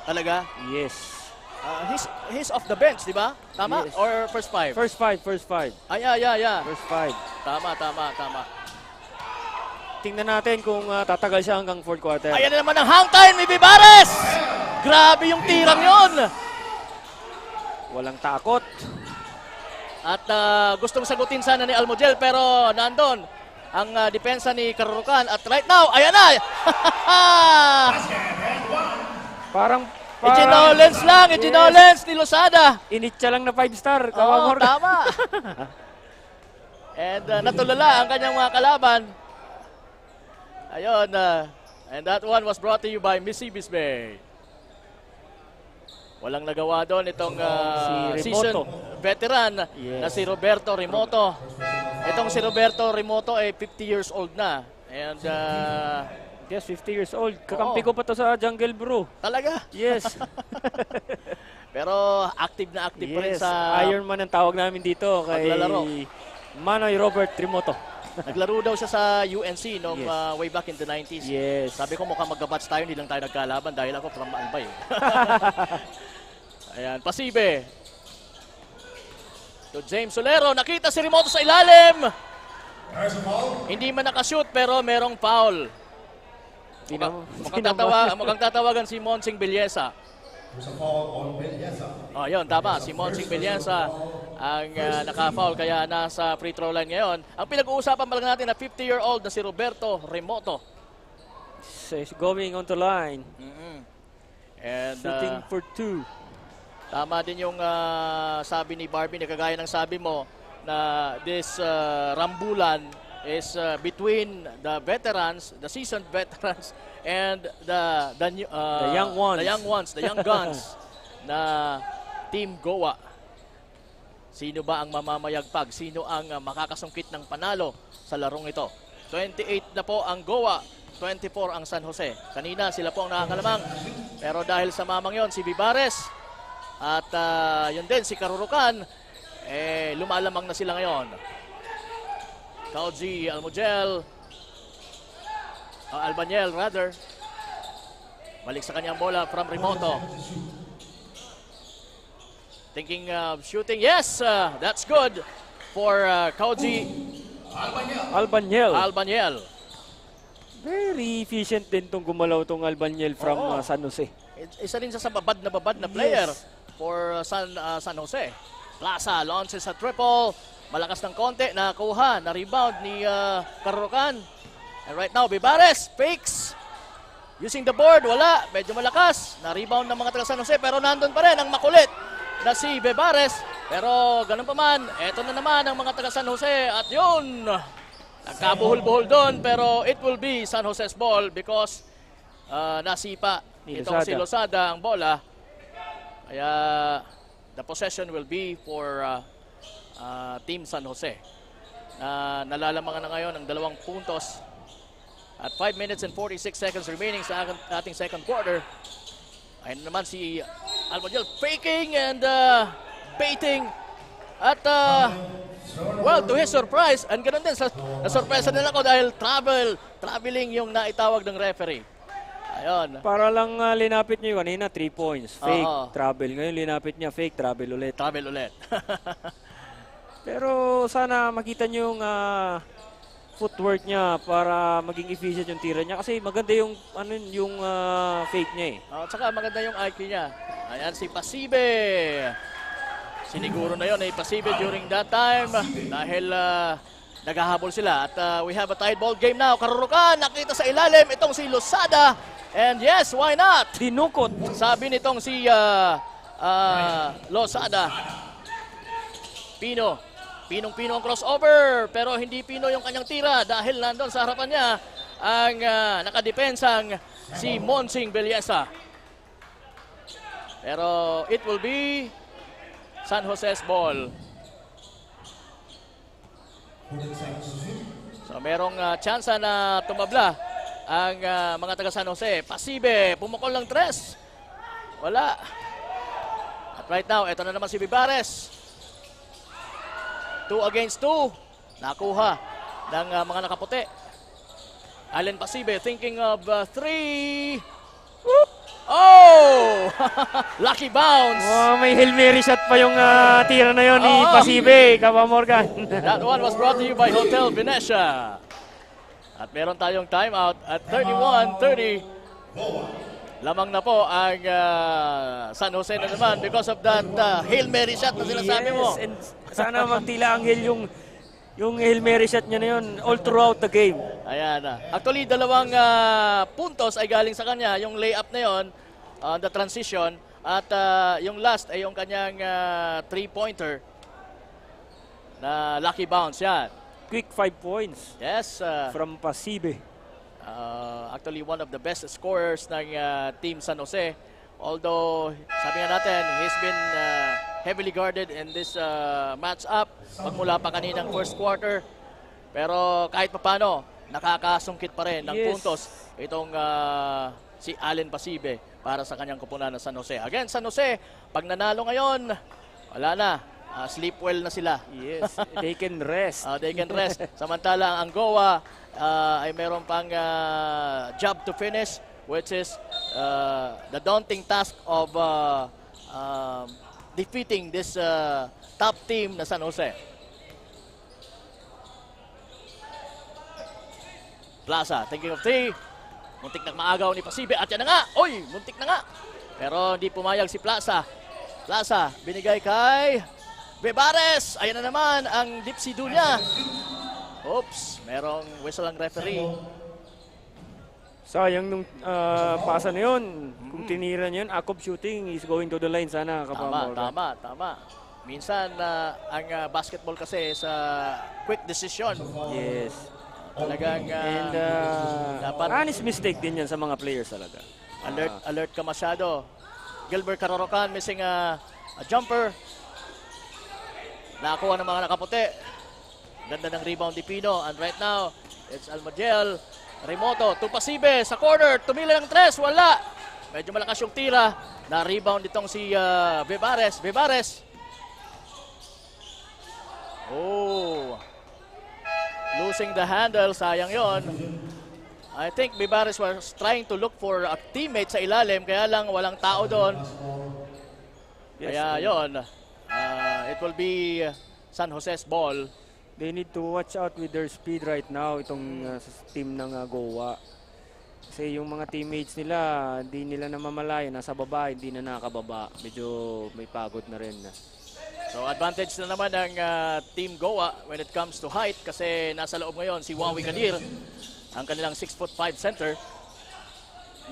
Speaker 2: Talaga?
Speaker 3: Yes.
Speaker 2: He's off the bench, di ba? Tama?
Speaker 3: Yes.
Speaker 2: Or first five?
Speaker 3: First five.
Speaker 2: Yeah.
Speaker 3: First five.
Speaker 2: Tama.
Speaker 3: Tingnan natin kung tatagal siya hanggang fourth quarter.
Speaker 2: Ayan na naman ang hang time ni Vivares! Grabe yung tirang yon.
Speaker 3: Walang takot.
Speaker 2: At gustong sagutin sana ni Almogel, pero nandun ang depensa ni Karurukan. At right now, ayan na!
Speaker 3: Parang
Speaker 2: Iginolens lang, Iginolens ni Lozada.
Speaker 3: initya lang na 5-star.
Speaker 2: Oo, tama. And natulala ang kanyang mga kalaban. Ayun, and that one was brought to you by Missy Bisbay. Walang nagawa doon itong
Speaker 3: Si
Speaker 2: season
Speaker 3: Remoto.
Speaker 2: veteran
Speaker 3: Yes.
Speaker 2: na si Roberto Remoto. Itong si Roberto Remoto ay 50 years old na. And
Speaker 3: Yes, 50 years old. Kakampi ko pa to sa Jungle Brew.
Speaker 2: talaga.
Speaker 3: Yes.
Speaker 2: Pero active na active pa rin
Speaker 3: Yes.
Speaker 2: sa
Speaker 3: Iron Man ang tawag namin dito kay
Speaker 2: paglalaro.
Speaker 3: Manoy Robert Remoto.
Speaker 2: Naglaro daw siya sa UNC nung
Speaker 3: Yes.
Speaker 2: way back in the 90s.
Speaker 3: Yes.
Speaker 2: Sabi ko mukhang magka-batch tayo, hindi lang tayo nagkalaban dahil ako from Albay. Ayan, Pasibe. To James Solero, nakita si Remoto sa ilalim. Hindi man nakashoot pero merong foul. Mukhang tatawagan si Monsing Bilyesa.
Speaker 1: There's a foul on Belyesa.
Speaker 2: Oh, yun, tama. Si Monsing Bilyesa ang naka-foul kaya nasa free throw line ngayon. Ang pinag-uusapan pa lang natin na 50-year-old na si Roberto Remoto.
Speaker 3: So he's going on the line.
Speaker 2: And
Speaker 3: Shooting for 2.
Speaker 2: tama din yung sabi ni Barbie, na kagaya ng sabi mo na this rambulan is between the veterans, the seasoned veterans, and the
Speaker 3: young ones.
Speaker 2: the young guns na Team Goa. Sino ba ang mamamayagpag? Sino ang makakasungkit ng panalo sa larong ito? 28 na po ang Goa, 24 ang San Jose. Kanina sila po ang nakakalamang. Pero dahil sa mamang yon, si Vivares at yun din si Karurukan, lumalamang na sila ngayon. Kauji Almogel, Albanyel rather. Balik sa kanyang bola from Remoto. Thinking of shooting. Yes, that's good for Kauji Albanyel.
Speaker 3: Very efficient din tong gumalaw tong Albanyel from San Jose.
Speaker 2: Isa rin siya sa babad na player
Speaker 3: Yes.
Speaker 2: for San Jose. Plaza launches sa triple. Malakas ng konti, nakuha, na-rebound ni Karurukan. And right now, Vivares fakes. Using the board, wala. Medyo malakas. Na-rebound ng mga taga San Jose, pero nandun pa rin ang makulit na si Bebares. Pero ganun pa man, eto na naman ang mga taga San Jose at yun, nagkabuhol-buhol doon pero it will be San Jose's ball because nasipa
Speaker 3: Ni
Speaker 2: itong si
Speaker 3: Losada.
Speaker 2: Losada ang bola. Kaya the possession will be for Team San Jose. Nalalamangan na ngayon ang 2 puntos at 5 minutes and 46 seconds remaining sa ating second quarter. Ayun naman si Almodiel faking and baiting at well, to his surprise, and ganoon din, na-surpresa din ako dahil traveling yung naitawag ng referee. Ayun.
Speaker 3: Para lang linapit niyo kanina, 3 points. Fake,
Speaker 2: Oo.
Speaker 3: travel. Ngayon linapit niya, fake, travel ulit.
Speaker 2: Travel ulit.
Speaker 3: Pero sana makita niyo yung footwork niya para maging efficient yung tira niya. Kasi maganda yung, fake niya eh.
Speaker 2: At saka maganda yung IQ niya. Ayan si Pasibe. Siniguro na yun ay Pasibe during that time dahil naghahabol sila. At we have a tied ball game now. Karurukan, nakita sa ilalim itong si Losada. And yes, why not?
Speaker 3: Dinukot.
Speaker 2: Sabi nitong si Losada. Pinong-pino ang crossover. Pero hindi pino yung kanyang tira dahil nandun sa harapan niya ang nakadepensang si Monsing Belleza. Pero it will be San Jose's ball. So merong chance na tumabla ang mga taga San Jose. Pasibe, pumukol ng 3. Wala. At right now, ito na naman si Bebares. 2 against 2. Nakuha ng mga nakaputi. Allen Pasibe thinking of 3. Oh! Lucky bounce!
Speaker 3: Oh, may Hail Mary shot pa yung tira na yon ni
Speaker 2: Oo.
Speaker 3: Pasibe, Kapa Morgan.
Speaker 2: That one was brought to you by Hotel Venetia. At meron tayong timeout at 31-30. Lamang na po ang San Jose na naman because of that Hail Mary shot na sinasabi mo.
Speaker 3: And sana magtila ang yung Hail Mary shot niya na yun all throughout the game.
Speaker 2: Ayan. Actually, 2 puntos ay galing sa kanya. Yung layup na yon, the transition. At yung last ay yung kanyang 3-pointer na lucky bounce. Yan.
Speaker 3: Quick 5 points
Speaker 2: Yes.
Speaker 3: from Pasibe.
Speaker 2: Actually, one of the best scorers ng Team San Jose. Although, sabi nga natin, he's been heavily guarded in this match-up magmula pa kaninang first quarter. Pero kahit papano, nakakasungkit pa rin ng
Speaker 3: Yes.
Speaker 2: puntos itong si Allen Pasibe para sa kanyang kupunan ng San Jose. Again, San Jose, pag nanalo ngayon, wala na. Sleep well na sila.
Speaker 3: Yes, they can rest.
Speaker 2: They can rest. Samantala, ang Goa ay meron pang job to finish, which is the daunting task of defeating this top team na San Jose. Plaza, thinking of 3. Muntik na maagaw ni Pasibe. At yan na nga. Oy, muntik na nga. Pero hindi pumayag si Plaza. Plaza, binigay kay Bebares. Ayan na naman ang dipsido niya. Oops, merong whistle ang referee.
Speaker 3: Sayang nung pasa na yun. Kung tinira niya yun, akop shooting is going to the line sana, Kapa Morgan.
Speaker 2: Tama. Minsan, ang basketball kasi sa quick decision.
Speaker 3: Yes.
Speaker 2: Talagang
Speaker 3: And
Speaker 2: dapat
Speaker 3: honest mistake din yan sa mga players talaga.
Speaker 2: alert ka masyado. Gilbert Carorocan missing a jumper. Nakakuha ng mga nakaputi. Ganda ng rebound ni Pino. And right now, it's Almodiel. Remoto to Pasibe sa corner. Tumila ng 3. Wala. Medyo malakas yung tira. Na-rebound itong si Bebares. Bebares. Oh. Losing the handle. Sayang yon. I think Bebares was trying to look for a teammate sa ilalim. Kaya lang walang tao doon.
Speaker 3: Yes,
Speaker 2: Kaya yon. It will be San Jose's ball.
Speaker 3: they need to watch out with their speed right now, itong team ng Goa. Kasi yung mga teammates nila, hindi nila namamalayan, nasa baba, hindi na nakababa. Medyo may pagod na rin.
Speaker 2: So advantage na naman ng Team Goa when it comes to height kasi nasa loob ngayon si Wawi Kadir, ang kanilang 6'5" center.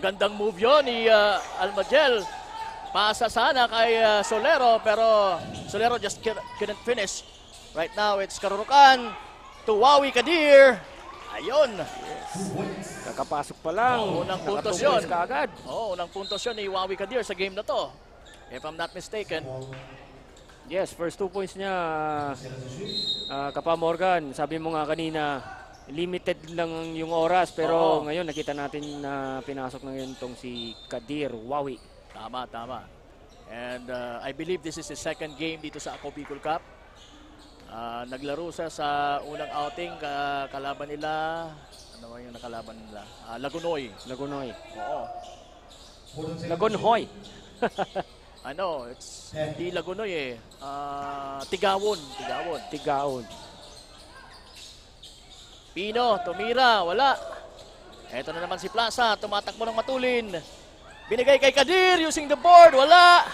Speaker 2: Gandang move yon ni Almadiel. Pasa sana kay Solero, pero Solero just couldn't finish. Right now, it's Karurukan to Wawi Kadir. Ayun.
Speaker 3: Kakapasok pa lang.
Speaker 2: Unang puntos
Speaker 3: Nakatumbos
Speaker 2: yun.
Speaker 3: kaagad.
Speaker 2: Unang puntos yun ni Wawi Kadir sa game na to. If I'm not mistaken.
Speaker 3: Yes, first 2 points niya, Kapa Morgan. Sabi mo nga kanina, limited lang yung oras. Pero ngayon, nakita natin na pinasok na yun tong si Kadir Wawi.
Speaker 2: Tama, tama. And I believe this is his second game dito sa Ako Bicol Cup. Naglaro siya sa unang outing, kalaban nila, ano ba yung nakalaban nila? Lagunoy.
Speaker 3: Lagunoy.
Speaker 2: Oo.
Speaker 3: Lagunhoy.
Speaker 2: It's hindi Lagunoy eh. Tigawon.
Speaker 3: Tigaon.
Speaker 2: Pino, tumira, wala. Eto na naman si Plaza, tumatakbo ng matulin. Binigay kay Kadir using the board, wala.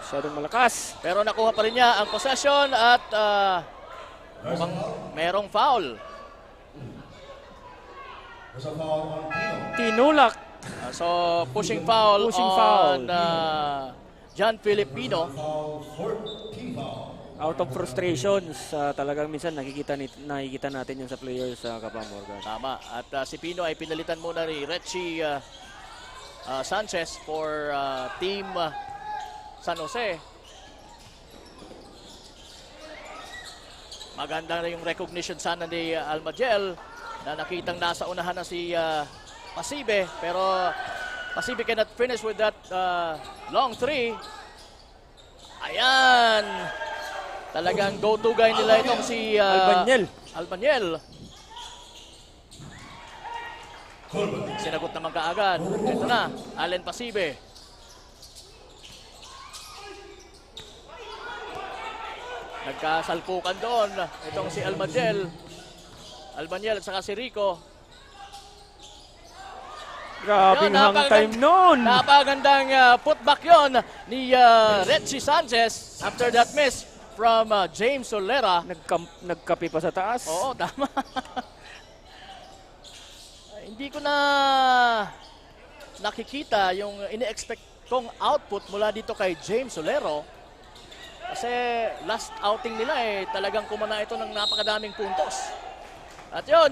Speaker 3: Masyadong malakas.
Speaker 2: Pero nakuha pa rin niya ang possession at mukhang merong foul.
Speaker 1: There's a foul on Pino.
Speaker 3: Tinulak.
Speaker 2: So pushing foul
Speaker 3: Pushing
Speaker 2: on
Speaker 3: foul.
Speaker 2: John Filipino.
Speaker 1: Foul, 14 foul.
Speaker 3: Out of frustrations, talagang minsan nakikita natin yan sa players sa Kapa Morgan.
Speaker 2: Tama. At si Pino ay pinalitan muna ni Retchie Sanchez for team San Jose. Maganda na yung recognition sana ni Almagel na nakitang nasa unahan na si Pasibe, pero Pasibe cannot finish with that long three. Ayan. Talagang go-to guy nila itong si Albanyel. Sinagot naman kaagad. Ito na, Allen Pasibe. Nagkasalpukan doon. Itong si Albanyel at saka si Rico.
Speaker 3: Grabing hang time noon.
Speaker 2: Napagandang putback yon ni Retchie Sanchez after that miss from James Solera.
Speaker 3: Nagkapi pa sa taas.
Speaker 2: Oo, tama. Hindi ko na nakikita yung ini-expect kong output mula dito kay James Solero. Kasi last outing nila talagang kumana ito ng napakadaming puntos. At yun,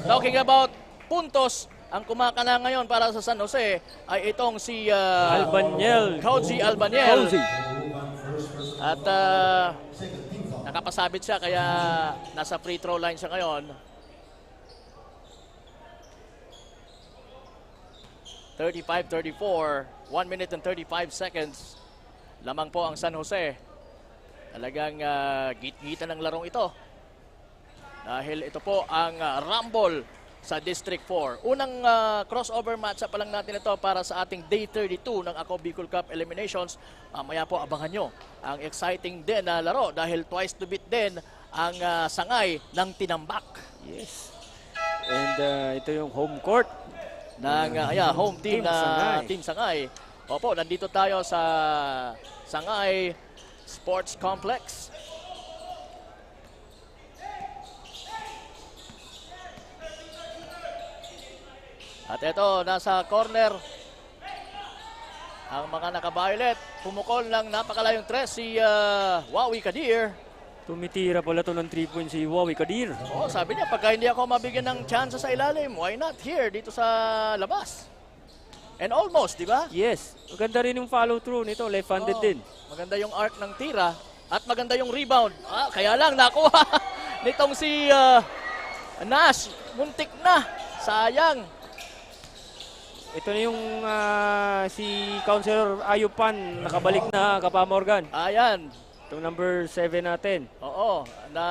Speaker 2: talking about puntos, ang kumakana ngayon para sa San Jose ay itong si Koji Albanyel. At nakapasabit siya kaya nasa free throw line siya ngayon. 35-34, 1 minute and 35 seconds. Lamang po ang San Jose. Talagang git-gitan ng larong ito. Dahil ito po ang Rumble sa District 4. Unang crossover match pa lang natin ito para sa ating Day 32 ng Ako Bicol Cup Eliminations. Mamaya po abangan nyo ang exciting din na laro dahil twice to beat din ang sangay ng Tinambak.
Speaker 3: Yes. And ito yung home court
Speaker 2: ng home team na Team Sangay. Opo, nandito tayo sa Sangay Sports Complex. At ito, nasa corner ang mga naka-violet. Pumukol ng napakalayong tres si Wawi Kadir.
Speaker 3: Tumitira pala to ng 3 points si Wawi Kadir.
Speaker 2: Oo, sabi niya, pagka hindi ako mabigyan ng chance sa ilalim, why not here, dito sa labas? And almost, di ba?
Speaker 3: Yes. Maganda rin yung follow-through nito. Left-handed din.
Speaker 2: Maganda yung arc ng tira at maganda yung rebound. Kaya lang nakuha nitong si Nash. Muntik na. Sayang.
Speaker 3: Ito na yung si Councilor Ayupan. Nakabalik na, Kapa Morgan.
Speaker 2: Ayan.
Speaker 3: Itong number 7 natin.
Speaker 2: Oo. Na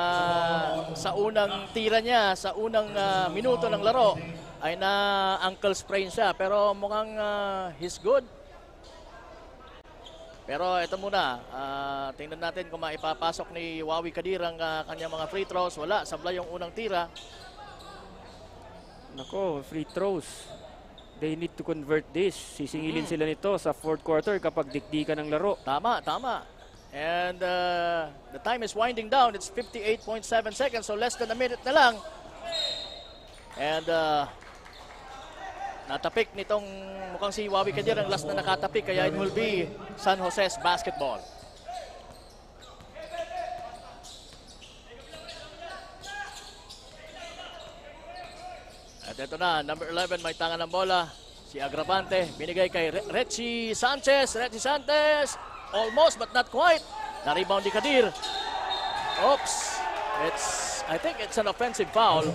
Speaker 2: sa unang tira niya, sa unang minuto ng laro, ay na ankle sprain siya. Pero mukhang he's good. Pero ito muna, tingnan natin kung maipapasok ni Wawi Kadir ang kanyang mga free throws. Wala, sablay yung unang tira.
Speaker 3: Nako, free throws. They need to convert this. Sisingilin sila nito sa fourth quarter kapag dikdikan ng laro.
Speaker 2: Tama, tama. And the time is winding down. It's 58.7 seconds, so less than a minute na lang. And Natapik nitong mukhang si Wawi Kadir ang last na nakatapik, kaya it will be San Jose's basketball. At ito na, number 11 may tanga ng bola. Si Agravante, binigay kay Richie Sanchez. Richie Sanchez, almost but not quite. Na-rebound ni Kadir. Oops. I think it's an offensive foul.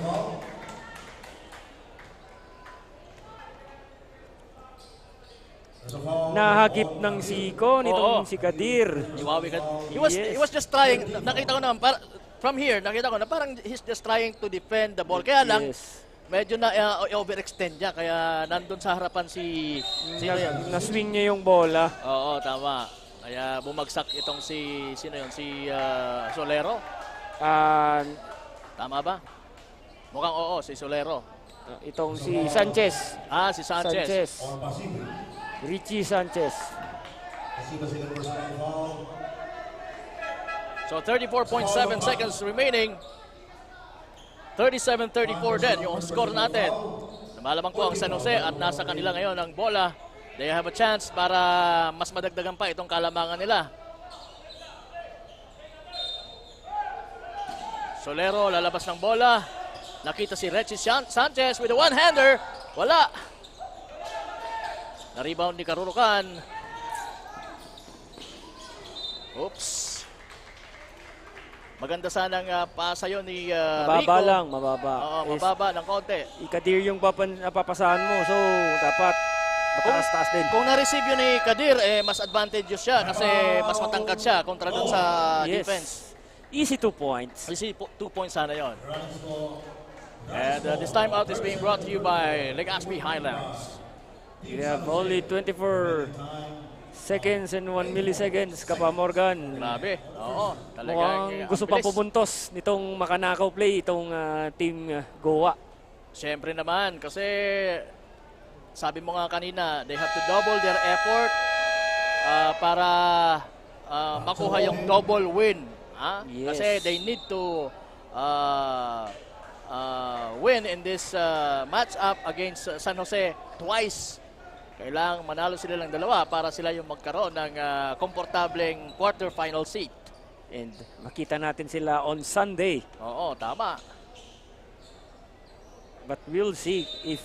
Speaker 3: Nahagip ng siko nitong
Speaker 2: Oo.
Speaker 3: si Kadir.
Speaker 2: Ni Wawi Kadir.
Speaker 3: Yes.
Speaker 2: He was just trying, nakita ko naman, from here, nakita ko na parang he's just trying to defend the ball. Kaya lang,
Speaker 3: Yes.
Speaker 2: medyo na overextend niya, kaya nandun sa harapan si... Sino yun?
Speaker 3: Na-swing niya yung bola.
Speaker 2: Oo, tama. Kaya bumagsak itong sino yun? Si Solero?
Speaker 3: Ah,
Speaker 2: Tama ba? Mukhang oo, si Solero.
Speaker 3: itong si Sanchez.
Speaker 2: Si Sanchez.
Speaker 1: Or Pasive.
Speaker 3: Richie Sanchez.
Speaker 1: Pasive sila personal foul.
Speaker 2: So 34.7 seconds remaining. 37-34 din yung score natin. Malamang ko ang San Jose at nasa kanila ngayon ang bola. They have a chance para mas madagdagan pa itong kalamangan nila. Solero lalabas ng bola. Nakita si Richie Sanchez with a one-hander. Wala. Na-rebound ni Karurukan. Oops. Maganda sanang pasa yun ni
Speaker 3: Mababa
Speaker 2: Rico.
Speaker 3: lang, mababa.
Speaker 2: Oo,
Speaker 3: Is-
Speaker 2: mababa ng konti.
Speaker 3: Kadir yung napapasahan mo. So, dapat mataas-taas din.
Speaker 2: Kung na-receive yun ni Kadir, mas advantageous siya kasi mas matangkad siya kontra dun sa
Speaker 3: Yes.
Speaker 2: defense.
Speaker 3: Easy 2 points.
Speaker 2: Kasi 2 points sana yun. And this time out is being brought to you by Legazpi Highlands.
Speaker 3: We have only 24 seconds and 1 milliseconds, Kapa Morgan.
Speaker 2: Grabe. Oo, talagang
Speaker 3: Mukhang gusto
Speaker 2: ang
Speaker 3: pang
Speaker 2: bilis.
Speaker 3: pumuntos nitong makanakaw play, itong team Goa.
Speaker 2: Siyempre naman, kasi sabi mo nga kanina, they have to double their effort para makuha yung double win.
Speaker 3: Yes.
Speaker 2: Kasi they need to win in this match-up against San Jose twice. Kailangang manalo sila ng dalawa para sila yung magkaroon ng komportableng quarterfinal seat.
Speaker 3: And makita natin sila on Sunday.
Speaker 2: Oo, tama.
Speaker 3: But we'll see if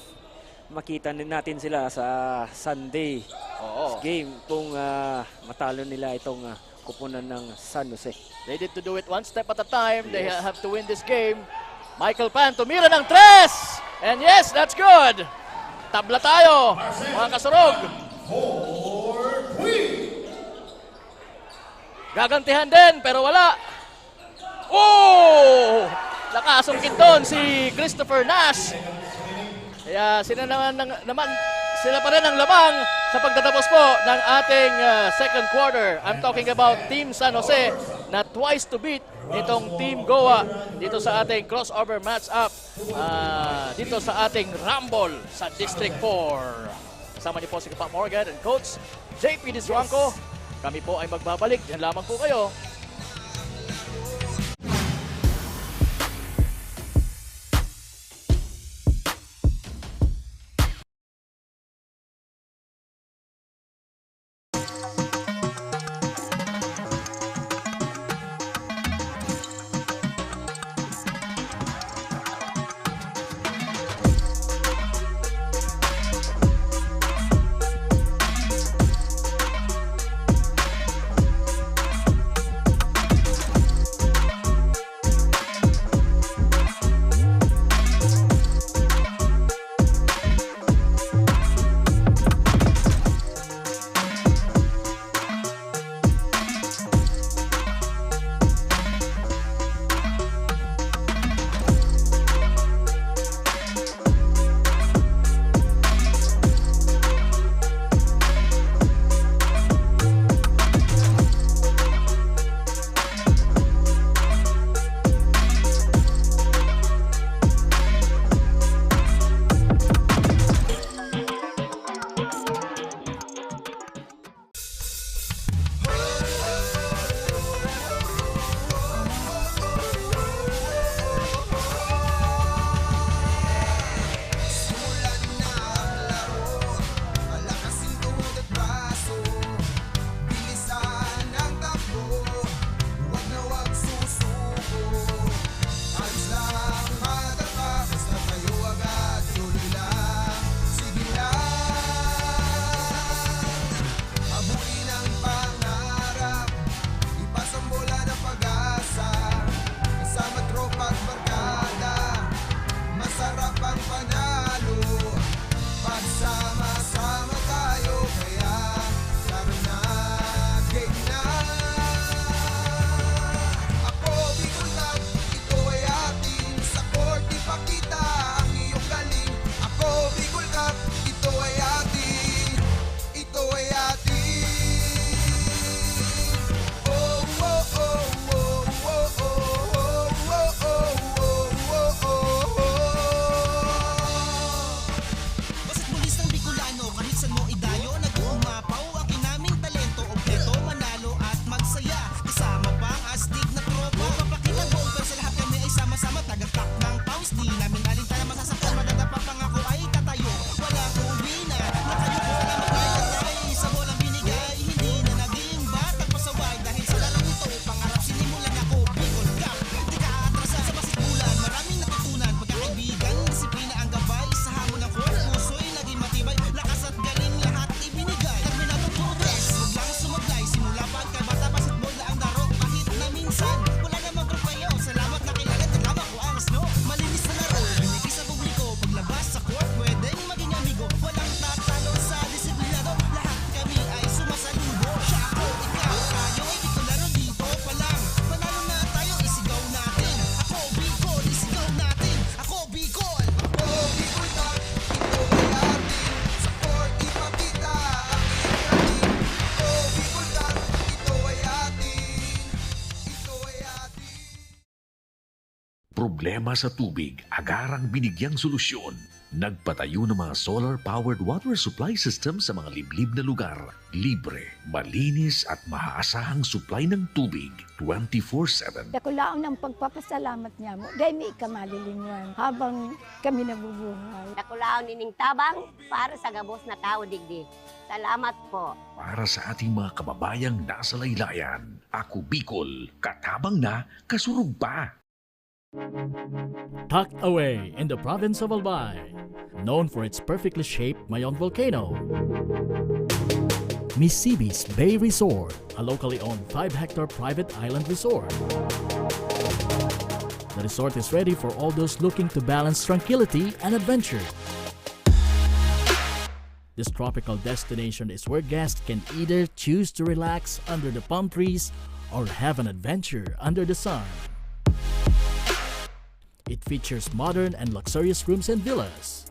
Speaker 3: makita natin sila sa Sunday
Speaker 2: Oo.
Speaker 3: game kung matalo nila itong kupunan ng San Jose.
Speaker 2: They need to do it one step at a time. They have to win this game. Michael Pan tumira ng tres! And yes, that's good! Tabla tayo, mga kasurog. Gagantihan din, pero wala. Oh! Nakasungkit doon si Christopher Nash. Kaya sila pa rin ang lamang sa pagtatapos po ng ating second quarter. I'm talking about Team San Jose na twice to beat nitong Team Goa dito sa ating crossover match-up dito sa ating Rumble sa District 4. Kasama niyo po si Kapa Morgan and Coach JP Disranco. Kami po ay magbabalik. Yan lamang po kayo.
Speaker 5: problema sa tubig, agarang binigyang solusyon. Nagpatayo ng mga solar-powered water supply system sa mga liblib na lugar. Libre, malinis at maaasahang supply ng tubig 24/7.
Speaker 6: Dakulaon ang pagpapasalamat niya mo. Dahil may ikamalilingan habang kami nabubuhay.
Speaker 7: Nakulaon ining tabang para sa gabos na tao digdi. Salamat po.
Speaker 5: Para sa ating mga kababayang nasa laylayan, Ako Bicol, katabang na, kasurug pa.
Speaker 2: Tucked away in the province of Albay, known for its perfectly shaped Mayon volcano, Misibis Bay Resort, a locally owned 5-hectare private island resort. The resort is ready for all those looking to balance tranquility and adventure. This tropical destination is where guests can either choose to relax under the palm trees or have an adventure under the sun. It features modern and luxurious rooms and villas,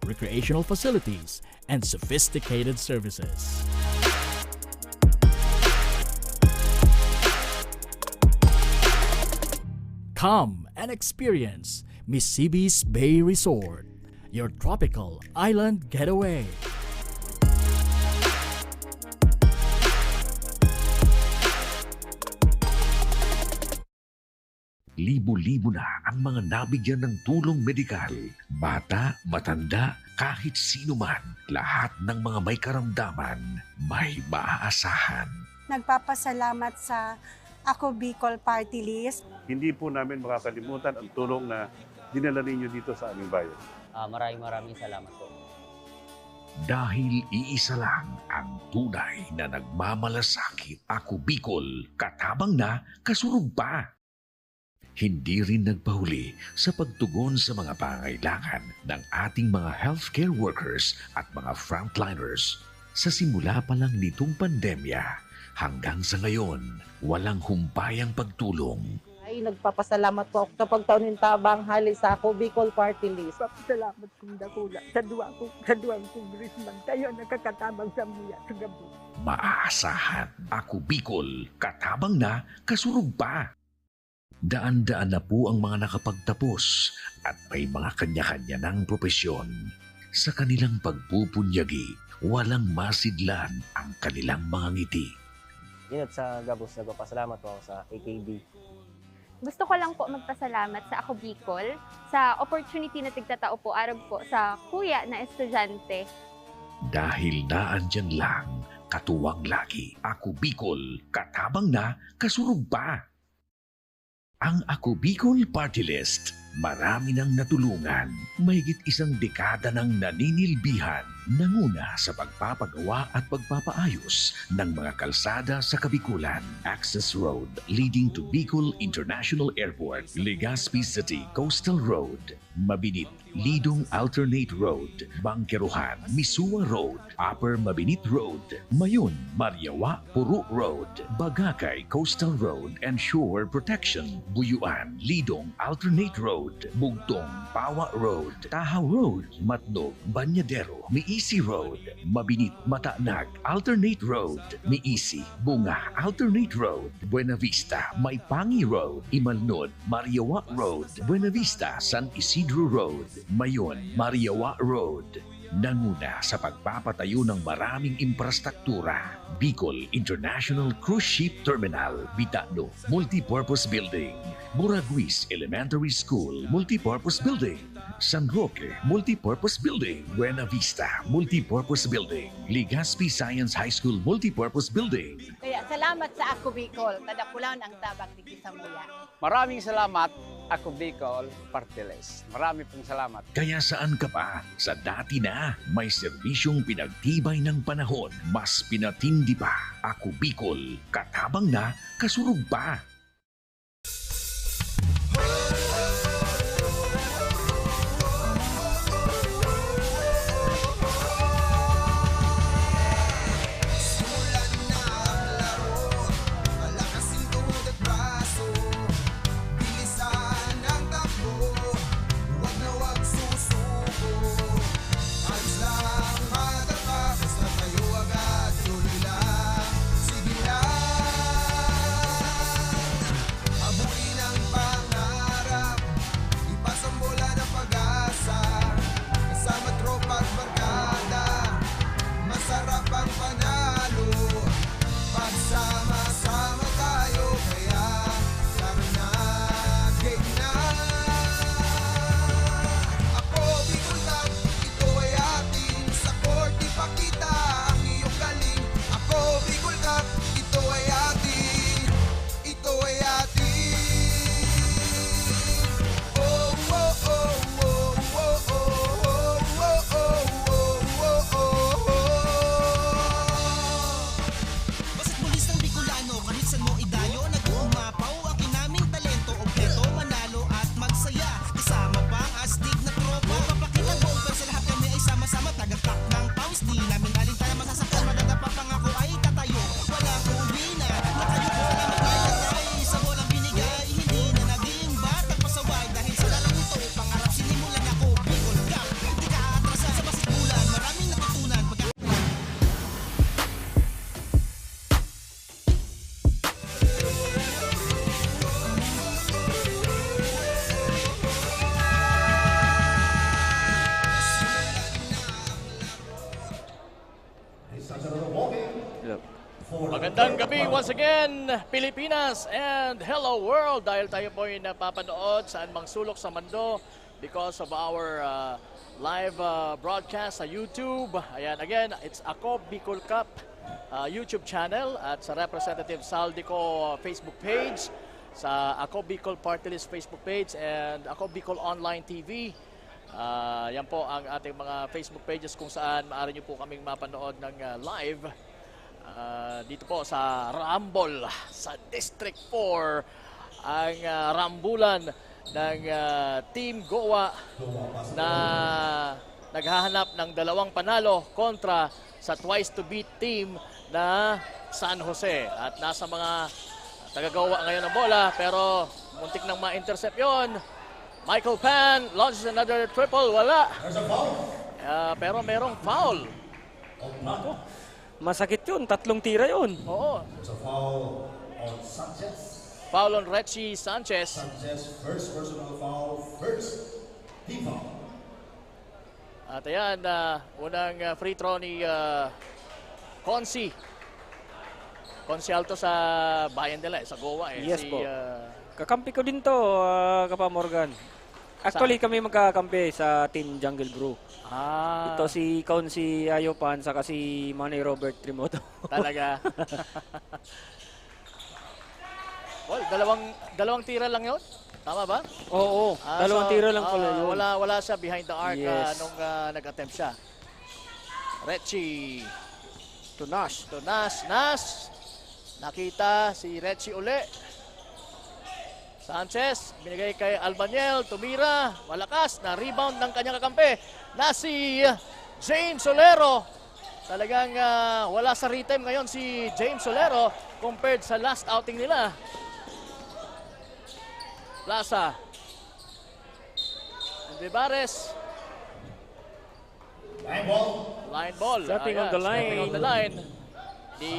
Speaker 2: recreational facilities, and sophisticated services. Come and experience Misibis Bay Resort, your tropical island getaway.
Speaker 5: Libo-libo na ang mga nabigyan ng tulong medikal. Bata, matanda, kahit sino man, lahat ng mga may karamdaman, may maaasahan.
Speaker 8: Nagpapasalamat sa Ako Bicol Party List.
Speaker 9: Hindi po namin makakalimutan ang tulong na dinala ninyo dito sa aming bayan.
Speaker 7: Maraming salamat po.
Speaker 5: Dahil iisa lang ang tunay na nagmamalasakit. Ako Bicol, katabang na, kasurug pa. Hindi rin nagpahuli sa pagtugon sa mga pangailangan ng ating mga healthcare workers at mga frontliners. Sa simula pa lang nitong pandemya, hanggang sa ngayon, walang humpayang pagtulong.
Speaker 10: Ay, nagpapasalamat po ako sa pagtaunin tabang hali sa Ako Bicol Party List.
Speaker 6: Papasalamat kong dakula sa duwang congressman. Tayo nakakatabang sa muya sa gabi.
Speaker 5: Maaasahan. Ako Bicol, katabang na, kasurug pa. Daan-daan na po ang mga nakapagtapos at may mga kanya-kanya ng propesyon. Sa kanilang pagpupunyagi, walang masidlan ang kanilang mga ngiti.
Speaker 11: Yun at sa Gabos, nagpapasalamat po ako sa AKB.
Speaker 12: Gusto ko lang po magpasalamat sa Ako Bicol sa opportunity na tigtatao po arab po sa kuya na estudyante.
Speaker 5: Dahil naandyan lang, katuwang lagi. Ako Bicol, katabang na, kasurug pa. Ang Ako Bicol Party List, marami nang natulungan, mahigit 1 dekada nang naninilbihan, nanguna sa pagpapagawa at pagpapaayos ng mga kalsada sa Kabikulan. Access Road leading to Bicol International Airport, Legazpi City Coastal Road, Mabinit, Lidong Alternate Road, Bangkeruhan, Misua Road, Upper Mabinit Road, Mayon, Mariawa, Puro Road, Bagakay Coastal Road and Shore Protection, Buyuan, Lidong Alternate Road, Bugtong, Pawa Road, Tahaw Road, Matnog, Banyadero, Miisi Road, Mabinit, Matanag, Alternate Road, Miisi, Bunga, Alternate Road, Buena Vista, Maipangi Road, Imalnod, Mariawa Road, Buena Vista, San Isidro Road, Mayon, Mariawa Road. Nanguna sa pagpapatayo ng maraming infrastruktura. Bicol International Cruise Ship Terminal, Bitano, Multipurpose Building, Muraguis Elementary School, Multipurpose Building, San Roque, Multipurpose Building, Buena Vista, Multipurpose Building, Legazpi Science High School, Multipurpose Building.
Speaker 10: Kaya salamat sa Ako Bicol, kadakulaon ang tabang dito sa muya.
Speaker 11: Maraming salamat, Ako Bicol Party List. Marami pong salamat.
Speaker 5: Kaya saan ka pa? Sa dati na, may serbisyong pinagtibay ng panahon, mas pinatindi pa. Ako Bicol, katabang na, kasurug pa.
Speaker 2: Magandang gabi once again, Pilipinas and hello world, dahil tayo po ay napapanood saan mang sulok sa mundo because of our live broadcast sa YouTube. Ayan, again, it's Ako Bicol Cup YouTube channel at sa Representative Saldico Facebook page, sa Ako Bicol Party List Facebook page and Ako Bicol Online TV. Yan po ang ating mga Facebook pages kung saan maaari nyo po kaming mapanood ng live. Dito po sa Rambol, sa District 4, ang rambulan ng Team Goa na naghahanap ng 2 panalo kontra sa twice to beat team na San Jose. At nasa mga taga-Goa ngayon ng bola, pero muntik nang ma-intercept yon. Michael Pan launches another triple, wala. Pero merong foul.
Speaker 3: Nako. Masakit yun, 3 tira yun.
Speaker 2: Oo.
Speaker 1: It's a foul on Sanchez.
Speaker 2: Foul on Richie Sanchez.
Speaker 1: Sanchez, first personal foul, first team foul.
Speaker 2: At ayan, unang free throw ni Consi. Consi Alto sa bayan nila, sa Goa.
Speaker 3: Yes
Speaker 2: si,
Speaker 3: po. Kakampi ko din to, Kapa Morgan. Actually, kami magkakampi sa Team Jungle Brew. Ito si Consi Ayopan, saka si Manny Robert Trimoto.
Speaker 2: Talaga. Well, dalawang tira lang yun? Tama ba?
Speaker 3: Oo, 2 tira lang pala yun.
Speaker 2: Wala siya behind the arc
Speaker 3: Yes.
Speaker 2: nung nag-attempt siya. Richie.
Speaker 3: Tunas.
Speaker 2: Nas. Nakita si Richie uli. Sanchez, binigay kay Albaniel, tumira, malakas, na rebound ng kanyang kakampi na si James Solero. Talagang wala sa rhythm ngayon si James Solero compared sa last outing nila. Plaza. Vivares. Line ball.
Speaker 3: Stepping on the line.
Speaker 2: Stepping on the line. Di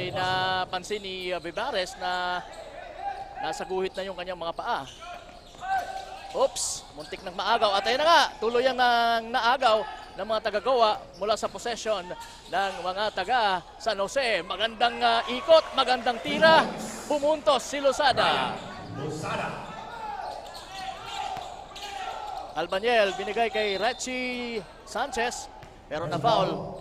Speaker 2: napansin ni Vivares na nasa guhit na yung kanyang mga paa. Oops, muntik nang maagaw. At ayun na nga, tuluyang nang naagaw ng mga taga-Goa mula sa possession ng mga taga San Jose. Magandang ikot, magandang tira. Pumuntos si Lozada. Albaniel, binigay kay Richie Sanchez, pero na-foul.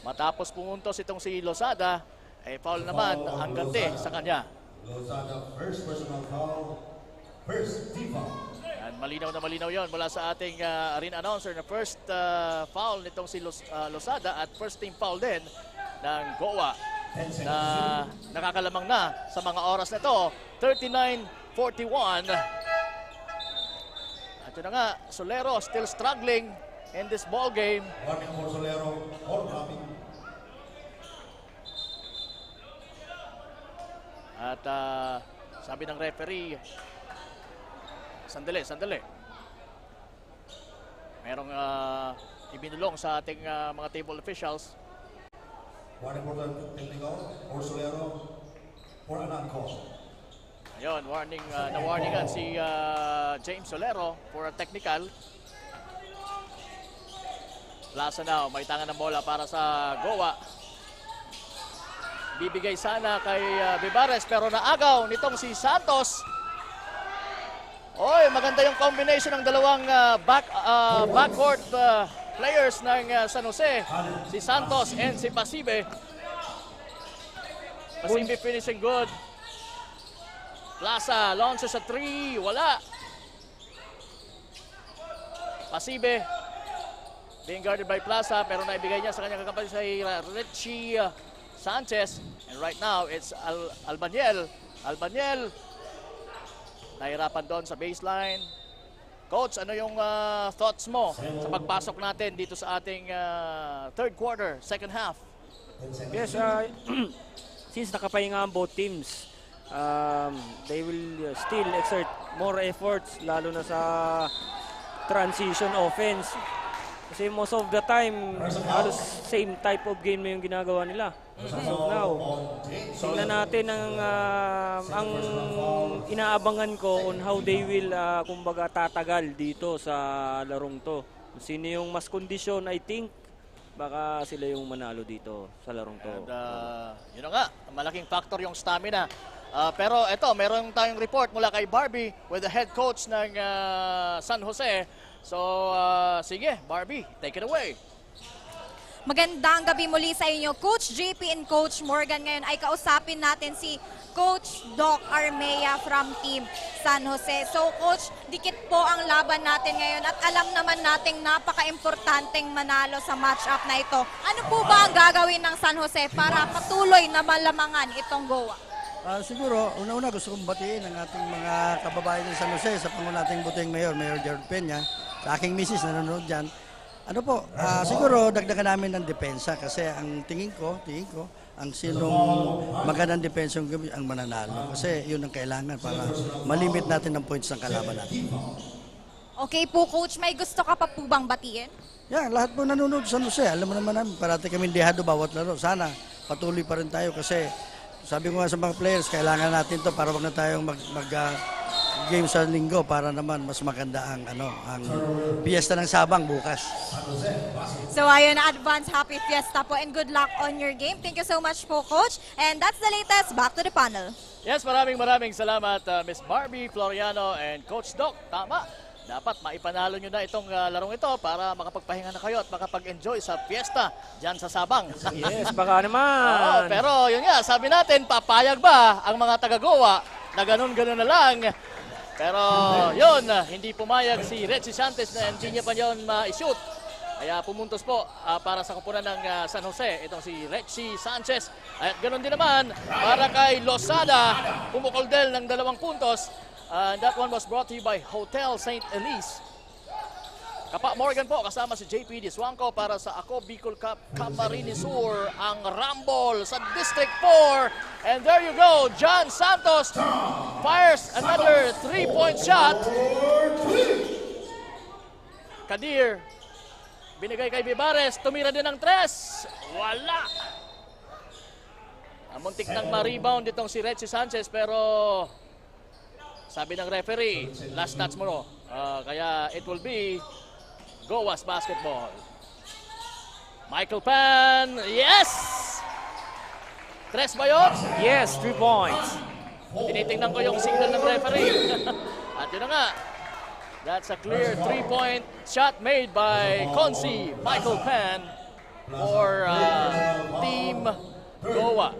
Speaker 2: Matapos pumuntos itong si Lozada, foul naman ang ganti sa kanya.
Speaker 1: Lozada, first personal foul, first team foul.
Speaker 2: And malinaw na malinaw yon mula sa ating arena announcer na first foul nitong si Lozada at first team foul din ng Goa na nakakalamang na sa mga oras na ito. 39-41. At yun na nga, Solero still struggling in this ball game.
Speaker 1: Warning for Solero, or dropping.
Speaker 2: At sabi ng referee, sandali. Merong ibinulong sa ating mga table officials.
Speaker 1: Warning for the technical, or Solero, for an uncall.
Speaker 2: Ayun, na-warningan si James Solero for a technical. Plaza now, may tangan ng bola para sa Goa. Bibigay sana kay Vivares pero naagaw nitong si Santos. Oy, maganda yung combination ng dalawang backcourt players ng San Jose. Si Santos and si Pasibe. Pasibe finishing good. Plaza launches sa 3, wala. Pasibe being guarded by Plaza pero naibigay niya sa kanyang kakampanya sa Richie Sanchez, and right now it's Albaniel. Nahirapan doon sa baseline. Coach, ano yung thoughts mo sa pagpasok natin dito sa ating third quarter, second half?
Speaker 3: Yes, since nakapahinga ang both teams, they will still exert more efforts, lalo na sa transition offense. Kasi most of the time, halos same type of game na yung ginagawa nila. So now, tingnan natin ang inaabangan ko on how they will kumbaga tatagal dito sa larong to. Sino yung mas kondisyon, I think baka sila yung manalo dito sa larong to.
Speaker 2: And, yun na nga, malaking factor yung stamina. Pero ito, meron tayong report mula kay Barbie with the head coach ng San Jose. So, sige, Barbie, take it away.
Speaker 4: Magandang gabi muli sa inyo, Coach JP and Coach Morgan. Ngayon ay kausapin natin si Coach Doc Armea from Team San Jose. So, Coach, dikit po ang laban natin ngayon at alam naman nating napaka-importanteng manalo sa match-up na ito. Ano po ba ang gagawin ng San Jose para patuloy na malamangan itong Goa?
Speaker 13: Siguro, una-una gusto kong batiin ang ating mga kababayan ng San Jose sa pangunating buting Mayor Gerald Peña, sa aking misis na nanonood dyan. Ano po, siguro dagdagan namin ng depensa kasi ang tingin ko, ang sinong magandang depensa ang mananalo. Kasi yun ang kailangan para malimit natin ang points ng kalaban natin.
Speaker 4: Okay po, Coach. May gusto ka pa po bang batiin?
Speaker 13: Yan, lahat po nanonood sa San Jose. Alam mo naman namin, parati kami dehado bawat laro. Sana patuloy pa rin tayo kasi sabi ko nga sa mga players, kailangan natin to para wag na tayong game sa linggo para naman mas maganda ang piyesta ng Sabang bukas.
Speaker 4: So ayun, advance happy fiesta po and good luck on your game. Thank you so much po, Coach. And that's the latest. Back to the panel.
Speaker 2: Yes, maraming salamat Miss Barbie Floriano and Coach Doc. Tama. Dapat maipanalo nyo na itong larong ito para makapagpahinga na kayo at makapag-enjoy sa fiesta dyan sa Sabang.
Speaker 3: Yes, baka naman.
Speaker 2: Pero yun nga, sabi natin, papayag ba ang mga taga-Goa na ganun-ganun na lang? Pero yun, hindi pumayag si Reggie Santos na hindi niya pa yun ma-shoot. Kaya pumuntos po para sa kupunan ng San Jose, itong si Reggie Sanchez. At ganun din naman para kay Losada, pumukoldel ng 2 puntos. That one was brought to you by Hotel St. Elise. Kapa Morgan po, kasama si JP Diswanko para sa Ako Bicol Cup Camarines Sur, ang Rumble sa District 4. And there you go, John Santos fires another 3-point shot. Kadir, binigay kay Vivares, tumira din ng 3. Wala. Muntik nang ma-rebound itong si Reggie Sanchez pero sabi ng referee, last touch mo no. Kaya it will be Goa's basketball. Michael Pan, yes! 3 ba yun?
Speaker 3: Yes, 3 points.
Speaker 2: Tinitingnan ko yung signal ng referee. At yun na nga, that's a clear 3-point shot made by Consi Michael Pan for Team Goa.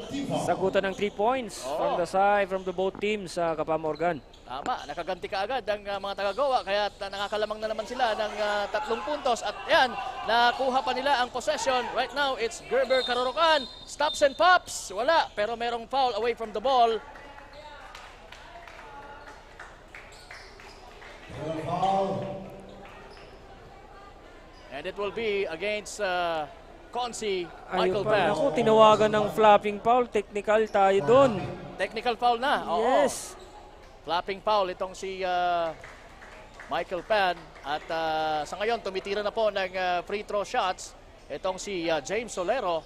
Speaker 3: Sagutan ng 3 points from the side, from the both teams sa Kapa Morgan.
Speaker 2: Tama, nakaganti ka agad ang mga taga-Goa kaya nakakalamang na naman sila ng 3 puntos at yan, nakuha pa nila ang possession. Right now, it's Gerber Karorokan, stops and pops, wala, pero merong foul away from the ball. And it will be against Consi Michael Pan.
Speaker 3: Ako, tinawagan ng flopping foul, technical tayo doon.
Speaker 2: Technical foul na, oo.
Speaker 3: Yes.
Speaker 2: Flopping foul itong si Michael Pan at sa ngayon tumitira na po ng free throw shots itong si James Solero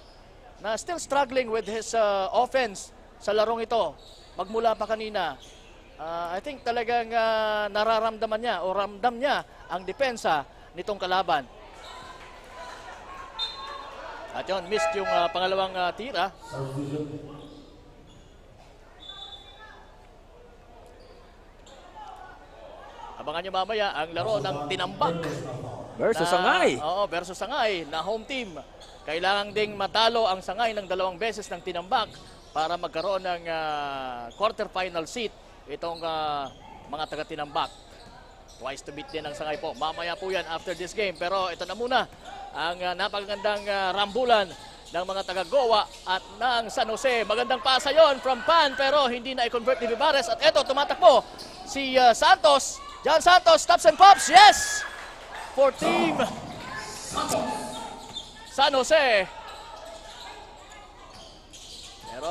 Speaker 2: na still struggling with his offense sa larong ito. Magmula pa kanina, I think talagang nararamdaman niya o ramdam niya ang depensa nitong kalaban. At yun, missed yung pangalawang tira. Abangan nyo mamaya ang laro ng Tinambak.
Speaker 3: Versus Sangay.
Speaker 2: Oo, versus Sangay na home team. Kailangan ding matalo ang Sangay ng 2 beses ng Tinambak para magkaroon ng quarterfinal seat itong mga taga-Tinambak. Twice to beat din ang Sangay po. Mamaya po yan after this game. Pero ito na muna ang napakagandang rambulan ng mga taga-Goa at ng San Jose. Magandang pasa yon from Pan pero hindi na i-convert ni Vivares. At ito, tumatakbo si Santos. John Santos, stops and pops, yes! For Team San Jose. Pero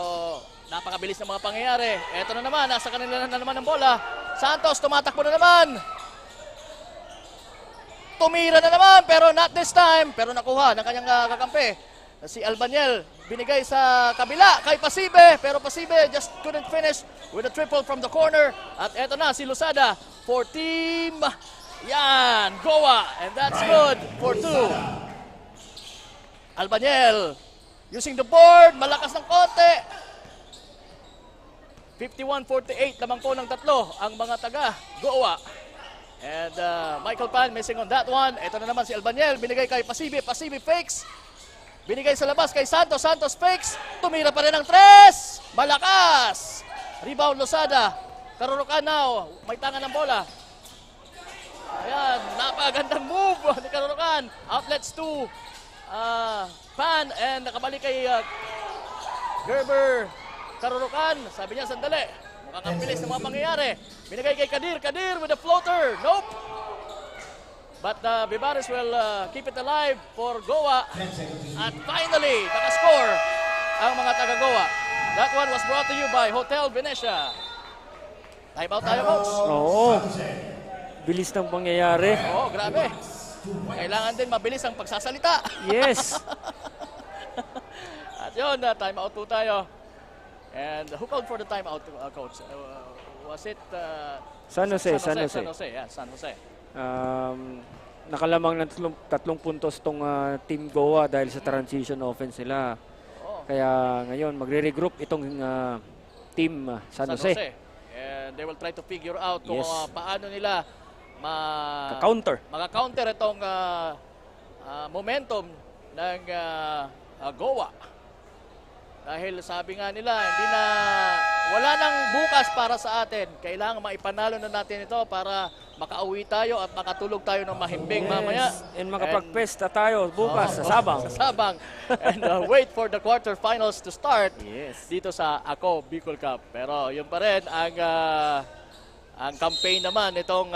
Speaker 2: napakabilis ng mga pangyayari. Ito na naman, nasa kanila na naman ang bola. Santos, tumatakbo na naman. Tumira na naman, pero not this time. Pero nakuha ng kanyang kakampi. Si Albaniel, binigay sa kabila kay Pasibe. Pero Pasibe just couldn't finish with a triple from the corner. At eto na, si Losada for Team Goa. And that's good for 2. Albanyel using the board, malakas ng konti. 51-48 lamang po ng tatlo ang mga taga Goa. And Michael Pan missing on that one. Ito na naman si Albanyel, binigay kay Pasibi fakes. Binigay sa labas kay Santos fakes. Tumira pa rin ng 3. Malakas. Rebound Losada. Karurukan now, may tangan ng bola. Ayan, napagandang move ni Karurukan. Outlets to Pan and nakabalik kay Gerber. Karurukan, sabi niya sandali. Mukhang ang bilis ng mga pangyayari. Binigay kay Kadir with a floater. Nope. But Vivares will keep it alive for Goa. At finally, nakascore ang mga taga-Goa. That one was brought to you by Hotel Venecia. Time out tayo, Coach.
Speaker 3: Oo. Bilis ng pangyayari.
Speaker 2: Oo, grabe. Kailangan din mabilis ang pagsasalita.
Speaker 3: Yes.
Speaker 2: At yun, time out po tayo. And who called for the time out, Coach? Was it
Speaker 3: San Jose.
Speaker 2: Yeah, San Jose.
Speaker 3: Nakalamang ng tatlong puntos tong Team Goa dahil sa transition offense nila. Kaya ngayon magre-regroup itong Team San Jose.
Speaker 2: And they will try to figure out kung paano nila maka-counter itong momentum ng Goa. Dahil sabi nga nila, wala nang bukas para sa atin. Kailangan maipanalo na natin ito para makauwi tayo at makatulog tayo ng mahimbing mamaya.
Speaker 3: And makapag-pesta tayo bukas sa Sabang.
Speaker 2: Sa Sabang. And wait for the quarterfinals to start dito sa Ako Bicol Cup. Pero yun pa rin, ang campaign naman itong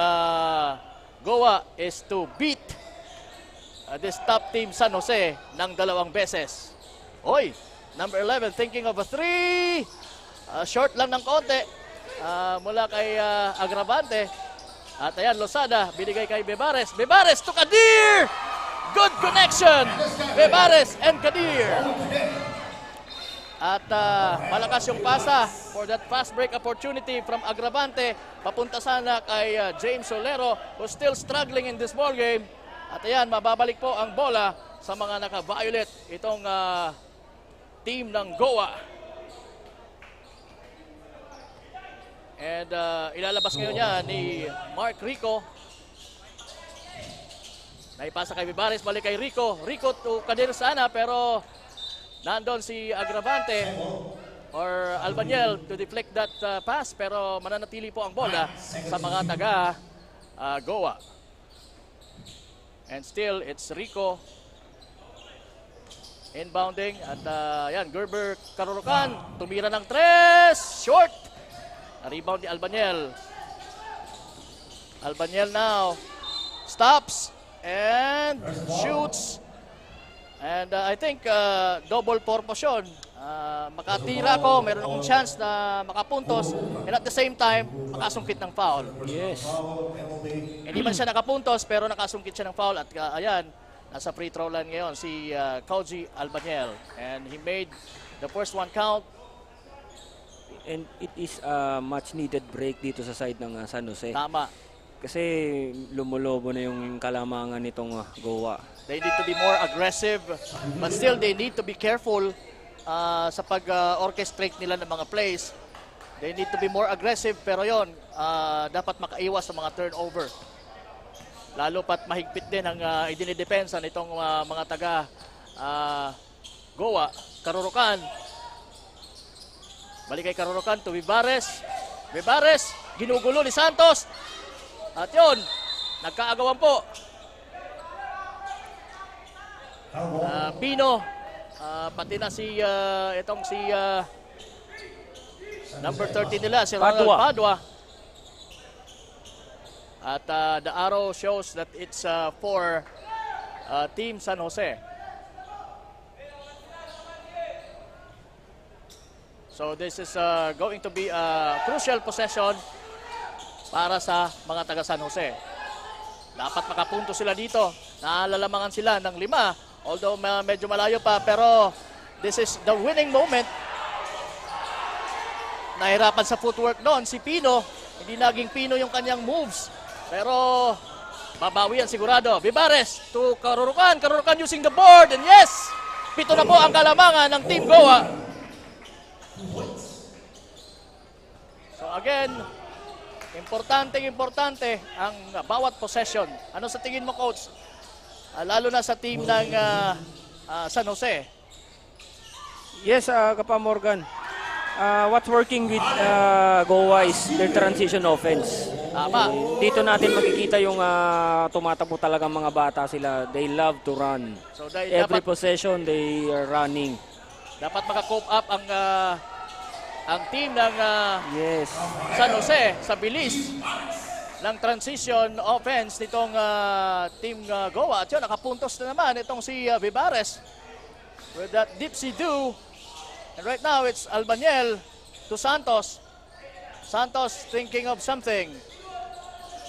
Speaker 2: Goa is to beat this top team San Jose ng 2 beses. Oy! Number 11 thinking of a 3. Short lang ng konti mula kay Agravante. At ayan, Losada, binigay kay Vivares. Vivares to Kadir! Good connection! Vivares and Kadir. At malakas yung pasa for that fast break opportunity from Agravante. Papunta sana kay James Solero who's still struggling in this ball game. At ayan, mababalik po ang bola sa mga naka-violet. Itong team ng Goa. And ilalabas ngayon niya ni Mark Rico. Naipasa kay Vivares, balik kay Rico. Rico to Kadir sana pero nandun si Agravante or Albanyel to deflect that pass pero mananatili po ang bola sa mga taga Goa. And still it's Rico inbounding at yan, Gerber Karurukan tumira ng 3, short. Rebound ni Albanyel. Albanyel now stops and shoots. And I think double purpose yun. Makatira ko, meron akong chance na makapuntos and at the same time makasungkit ng foul.
Speaker 3: Yes.
Speaker 2: Hindi man siya nakapuntos pero nakasungkit siya ng foul at ayan, nasa free throw line ngayon si Koji Albanyel. And he made the first one count.
Speaker 3: And it is a much needed break dito sa side ng San Jose.
Speaker 2: Tama.
Speaker 3: Kasi lumulobo na yung kalamangan nitong Goa.
Speaker 2: They need to be more aggressive. But still, they need to be careful sa pag-orchestrate nila ng mga plays. They need to be more aggressive. Pero yon, dapat makaiwas sa mga turnover. Lalo pat mahigpit din ang idinidepensa nitong mga taga Goa. Karurukan. Balik kay Karurukan to Vivares. Vivares, ginugulo ni Santos. At yun, nagkaagawan po. Pino, pati na si number 30 nila, si Ronald Padua. At the arrow shows that it's for Team San Jose. So this is going to be a crucial possession para sa mga taga San Jose. Dapat makapunto sila dito. Naalalamangan sila ng 5. Although medyo malayo pa, pero this is the winning moment. Nahirapan sa footwork noon si Pino. Hindi naging Pino yung kanyang moves. Pero babawi yan sigurado. Vivares to Karurukan. Karurukan using the board. And yes, 7 na po ang kalamangan ng Team Goa. So again, importante ang bawat possession. Ano sa tingin mo, Coach? Lalo na sa team ng San Jose.
Speaker 3: Yes, Kapa Morgan. What's working with Goa is their transition offense.
Speaker 2: Tama.
Speaker 3: Dito natin makikita yung tumatakbo talagang mga bata sila. They love to run.
Speaker 2: So
Speaker 3: Every possession, they are running.
Speaker 2: Dapat maka-cope up ang team ng
Speaker 3: Yes.
Speaker 2: San Jose sa bilis ng transition offense nitong team Goa. At yun, nakapuntos na naman itong si Vivares with that dipsy-do. And right now, it's Albaniel to Santos. Santos thinking of something.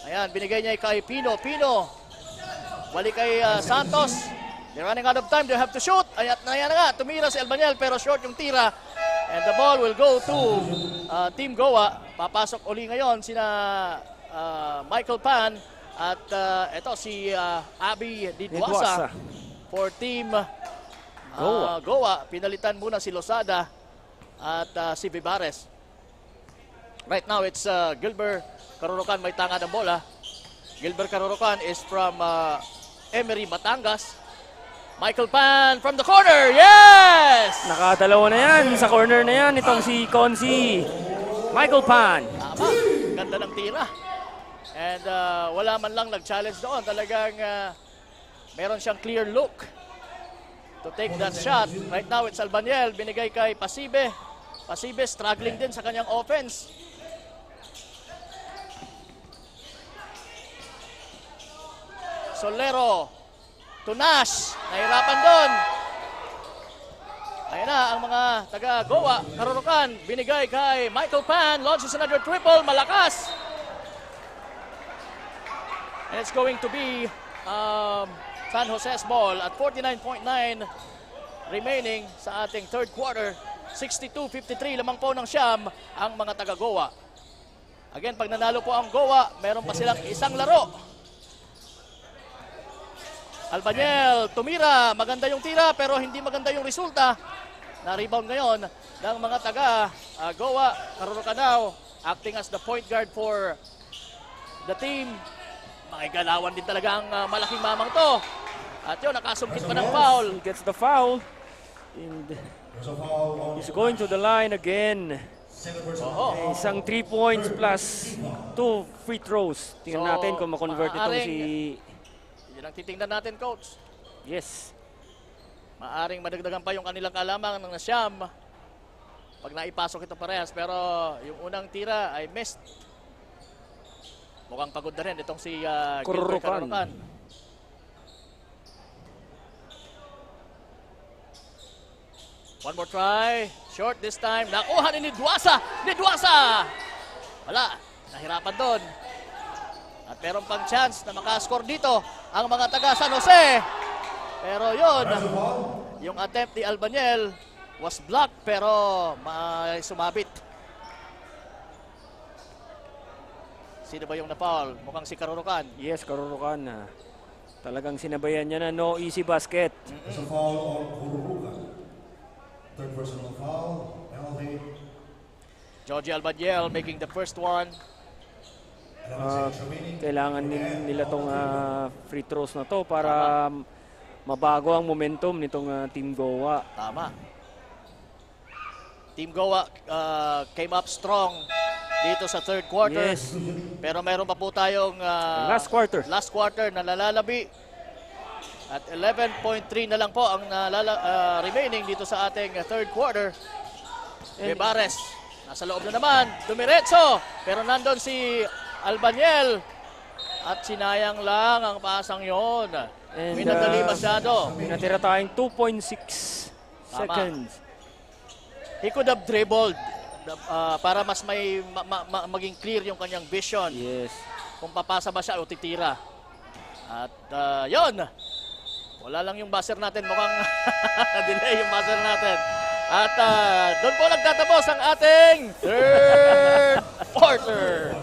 Speaker 2: Ayan, binigay niya kay Pino. Pino, balik kay Santos. They're running out of time. They have to shoot. Ayan na nga, tumira si Albaniel pero short yung tira. And the ball will go to Team Goa. Papasok uli ngayon sina Michael Pan at ito si Abby Didwasa for Team Goa. Pinalitan muna si Losada at si Vivares. Right now, it's Gilbert Karurukan may tanga ng bola. Gilbert Karurukan is from Emery, Batangas. Michael Pan from the corner. Yes!
Speaker 3: Nakadalawa na yan sa corner na yan. Itong si Consi. Michael Pan.
Speaker 2: Tama. Ganda ng tira. And wala man lang nag-challenge doon. Talagang meron siyang clear look to take that shot. Right now, it's Albaniel. Binigay kay Pasibe. Pasibe struggling din sa kanyang offense. Solero. Tunash. Nahirapan doon. Ayan na ang mga taga-Goa. Karurukan. Binigay kay Michael Pan. Launches another triple. Malakas. And it's going to be San Jose's ball at 49.9 remaining sa ating third quarter. 62-53 lamang po ng Siam ang mga taga-Goa. Again, pag nanalo po ang Goa, meron pa silang isang laro. Albaniel, tumira. Maganda yung tira pero hindi maganda yung resulta. Na-rebound ngayon ng mga taga-Goa. Karurukan now acting as the point guard for the team. Makigalawan din talaga ang malaking mamang to. At yun, nakasungkit pa ng foul.
Speaker 3: He gets the foul. And he's going to the line again. Isang 3 points plus 2 free throws. Tingnan natin kung makonvert itong si...
Speaker 2: Yan ang titingnan natin, Coach.
Speaker 3: Yes.
Speaker 2: Maaring madagdagan pa yung kanilang kalamang ng Siam pag naipasok ito parehas. Pero yung unang tira ay missed. Mukhang pagod na rin itong si Gilbert Karurukan. One more try. Short this time. Nakuha ni Nidwasa. Nidwasa! Wala. Nahirapan doon. At meron pang chance na makascore dito ang mga taga San Jose. Pero yun, yung attempt ni Albaniel was blocked pero sumabit. Sino ba yung na-foul? Mukhang si Karurukan.
Speaker 3: Yes, Karurukan. Talagang sinabayan niya na no easy basket.
Speaker 1: It's a foul on Karurukan. Third personal foul, penalty.
Speaker 2: Georgie Albaniel making the first one.
Speaker 3: Kailangan nila tong free throws na to para mabago ang momentum nitong Team Goa.
Speaker 2: Tama. Team Goa came up strong dito sa third quarter.
Speaker 3: Yes.
Speaker 2: Pero meron pa po tayong last quarter na lalalabi. At 11.3 na lang po ang remaining dito sa ating third quarter. Vivares, nasa loob na naman. Dumiretso. Pero nandun si Albaniel. At sinayang lang ang pasang yon. Minadali masyado.
Speaker 3: Natira tayong 2.6 seconds.
Speaker 2: He could have dribbled para mas maging clear yung kanyang vision.
Speaker 3: Yes.
Speaker 2: Kung papasa ba siya o titira. At yon. Wala lang yung buzzer natin. Mukhang delay yung buzzer natin. At doon po nagtatapos ang ating third quarter.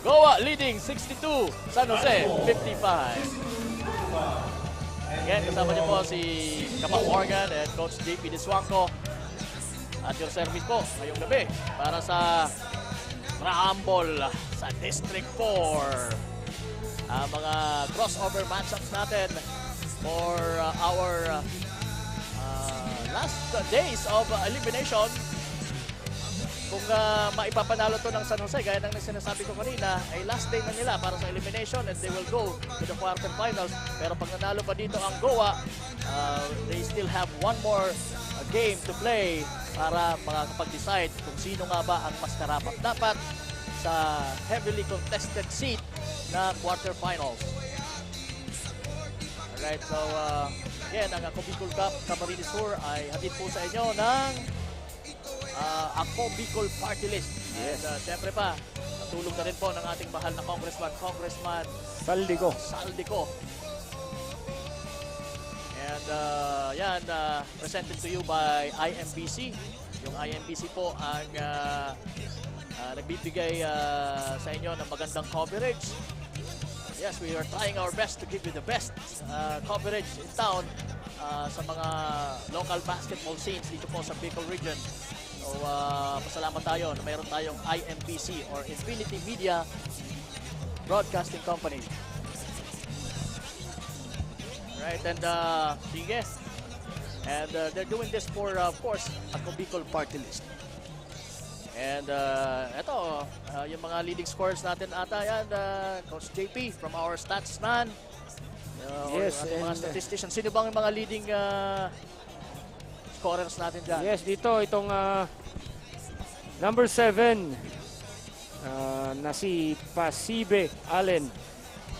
Speaker 2: Goa leading 62, San Jose 55. Again, kasama niyo po si Kapa Morgan and Coach JP Diswangco at your service po ngayong gabi para sa Rumble sa District 4. Mga crossover matchups natin for our last days of elimination. Kung maipapanalo to ng San Jose, gaya ng sinasabi ko kanina, ay last day na nila para sa elimination and they will go to the quarterfinals. Pero pag nanalo pa dito ang Goa, they still have one more game to play para makakapag-decide kung sino nga ba ang mas karapat-dapat sa heavily contested seat na quarterfinals. Alright, so again, ang Ako Bicol Cup Camarines Sur ay hatid po sa inyo ng Ako Bicol Party List. Yes. And syempre pa, natulong na rin po ng ating mahal na Congressman Saldico. And yan, presented to you by IMBC. Yung IMBC po ang nagbibigay sa inyo ng magandang coverage. Yes, we are trying our best to give you the best coverage in town sa mga local basketball scenes dito po sa Bicol region. So, pasalamat tayo na mayroon tayong IMBC or Infinity Media Broadcasting Company. Right, and sige. And they're doing this for, of course, Ako Bicol Party List. And eto, yung mga leading scorers natin ata yan, Coach JP from our stats man.
Speaker 3: Yes,
Speaker 2: and mga statisticians. Sino bang yung mga leading scorers natin dyan?
Speaker 3: Yes, dito itong number 7 na si Pasibe Allen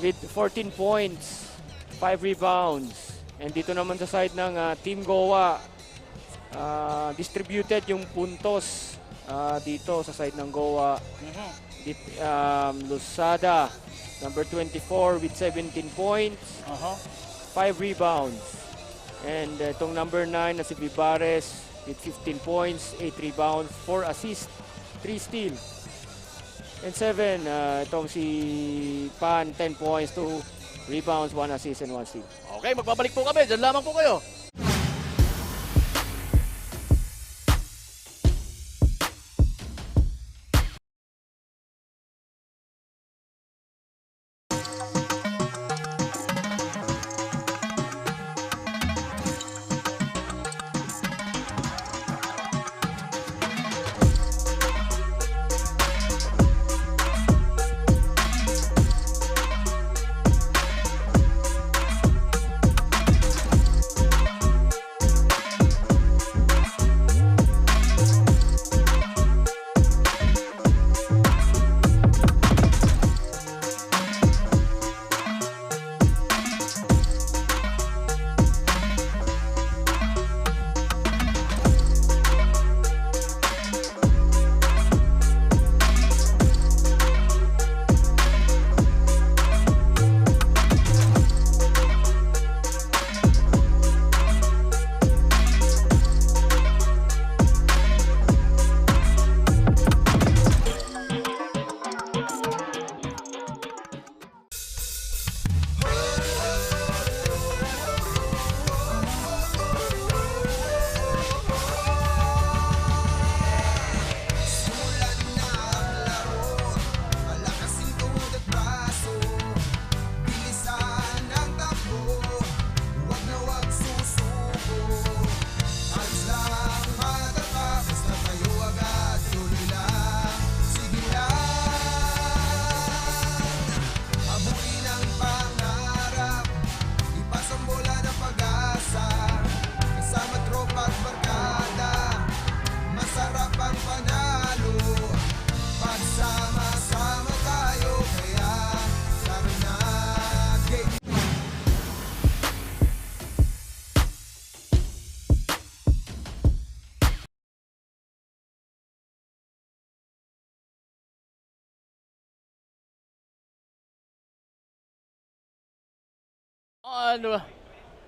Speaker 3: with 14 points, 5 rebounds. And dito naman sa side ng Team Goa, distributed yung puntos dito sa side ng Goa. Lusada, number 24 with 17 points, 5 rebounds. And itong number 9 na si Vivares with 15 points, 8 rebounds, 4 assists, 3 steals. And 7, itong si Pan, 10 points, 2 rebounds, 1 assist, and 1 steal.
Speaker 2: Okay, magbabalik po kami. Diyan lamang po kayo.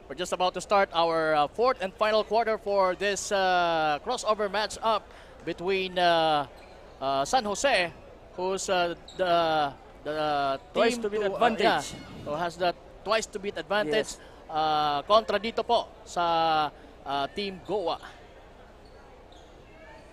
Speaker 2: We're just about to start our fourth and final quarter for this crossover match up between San Jose, who's the
Speaker 3: Twice
Speaker 2: team
Speaker 3: to beat advantage.
Speaker 2: who has the twice to beat advantage,
Speaker 3: Yes.
Speaker 2: kontra dito po sa Team Goa.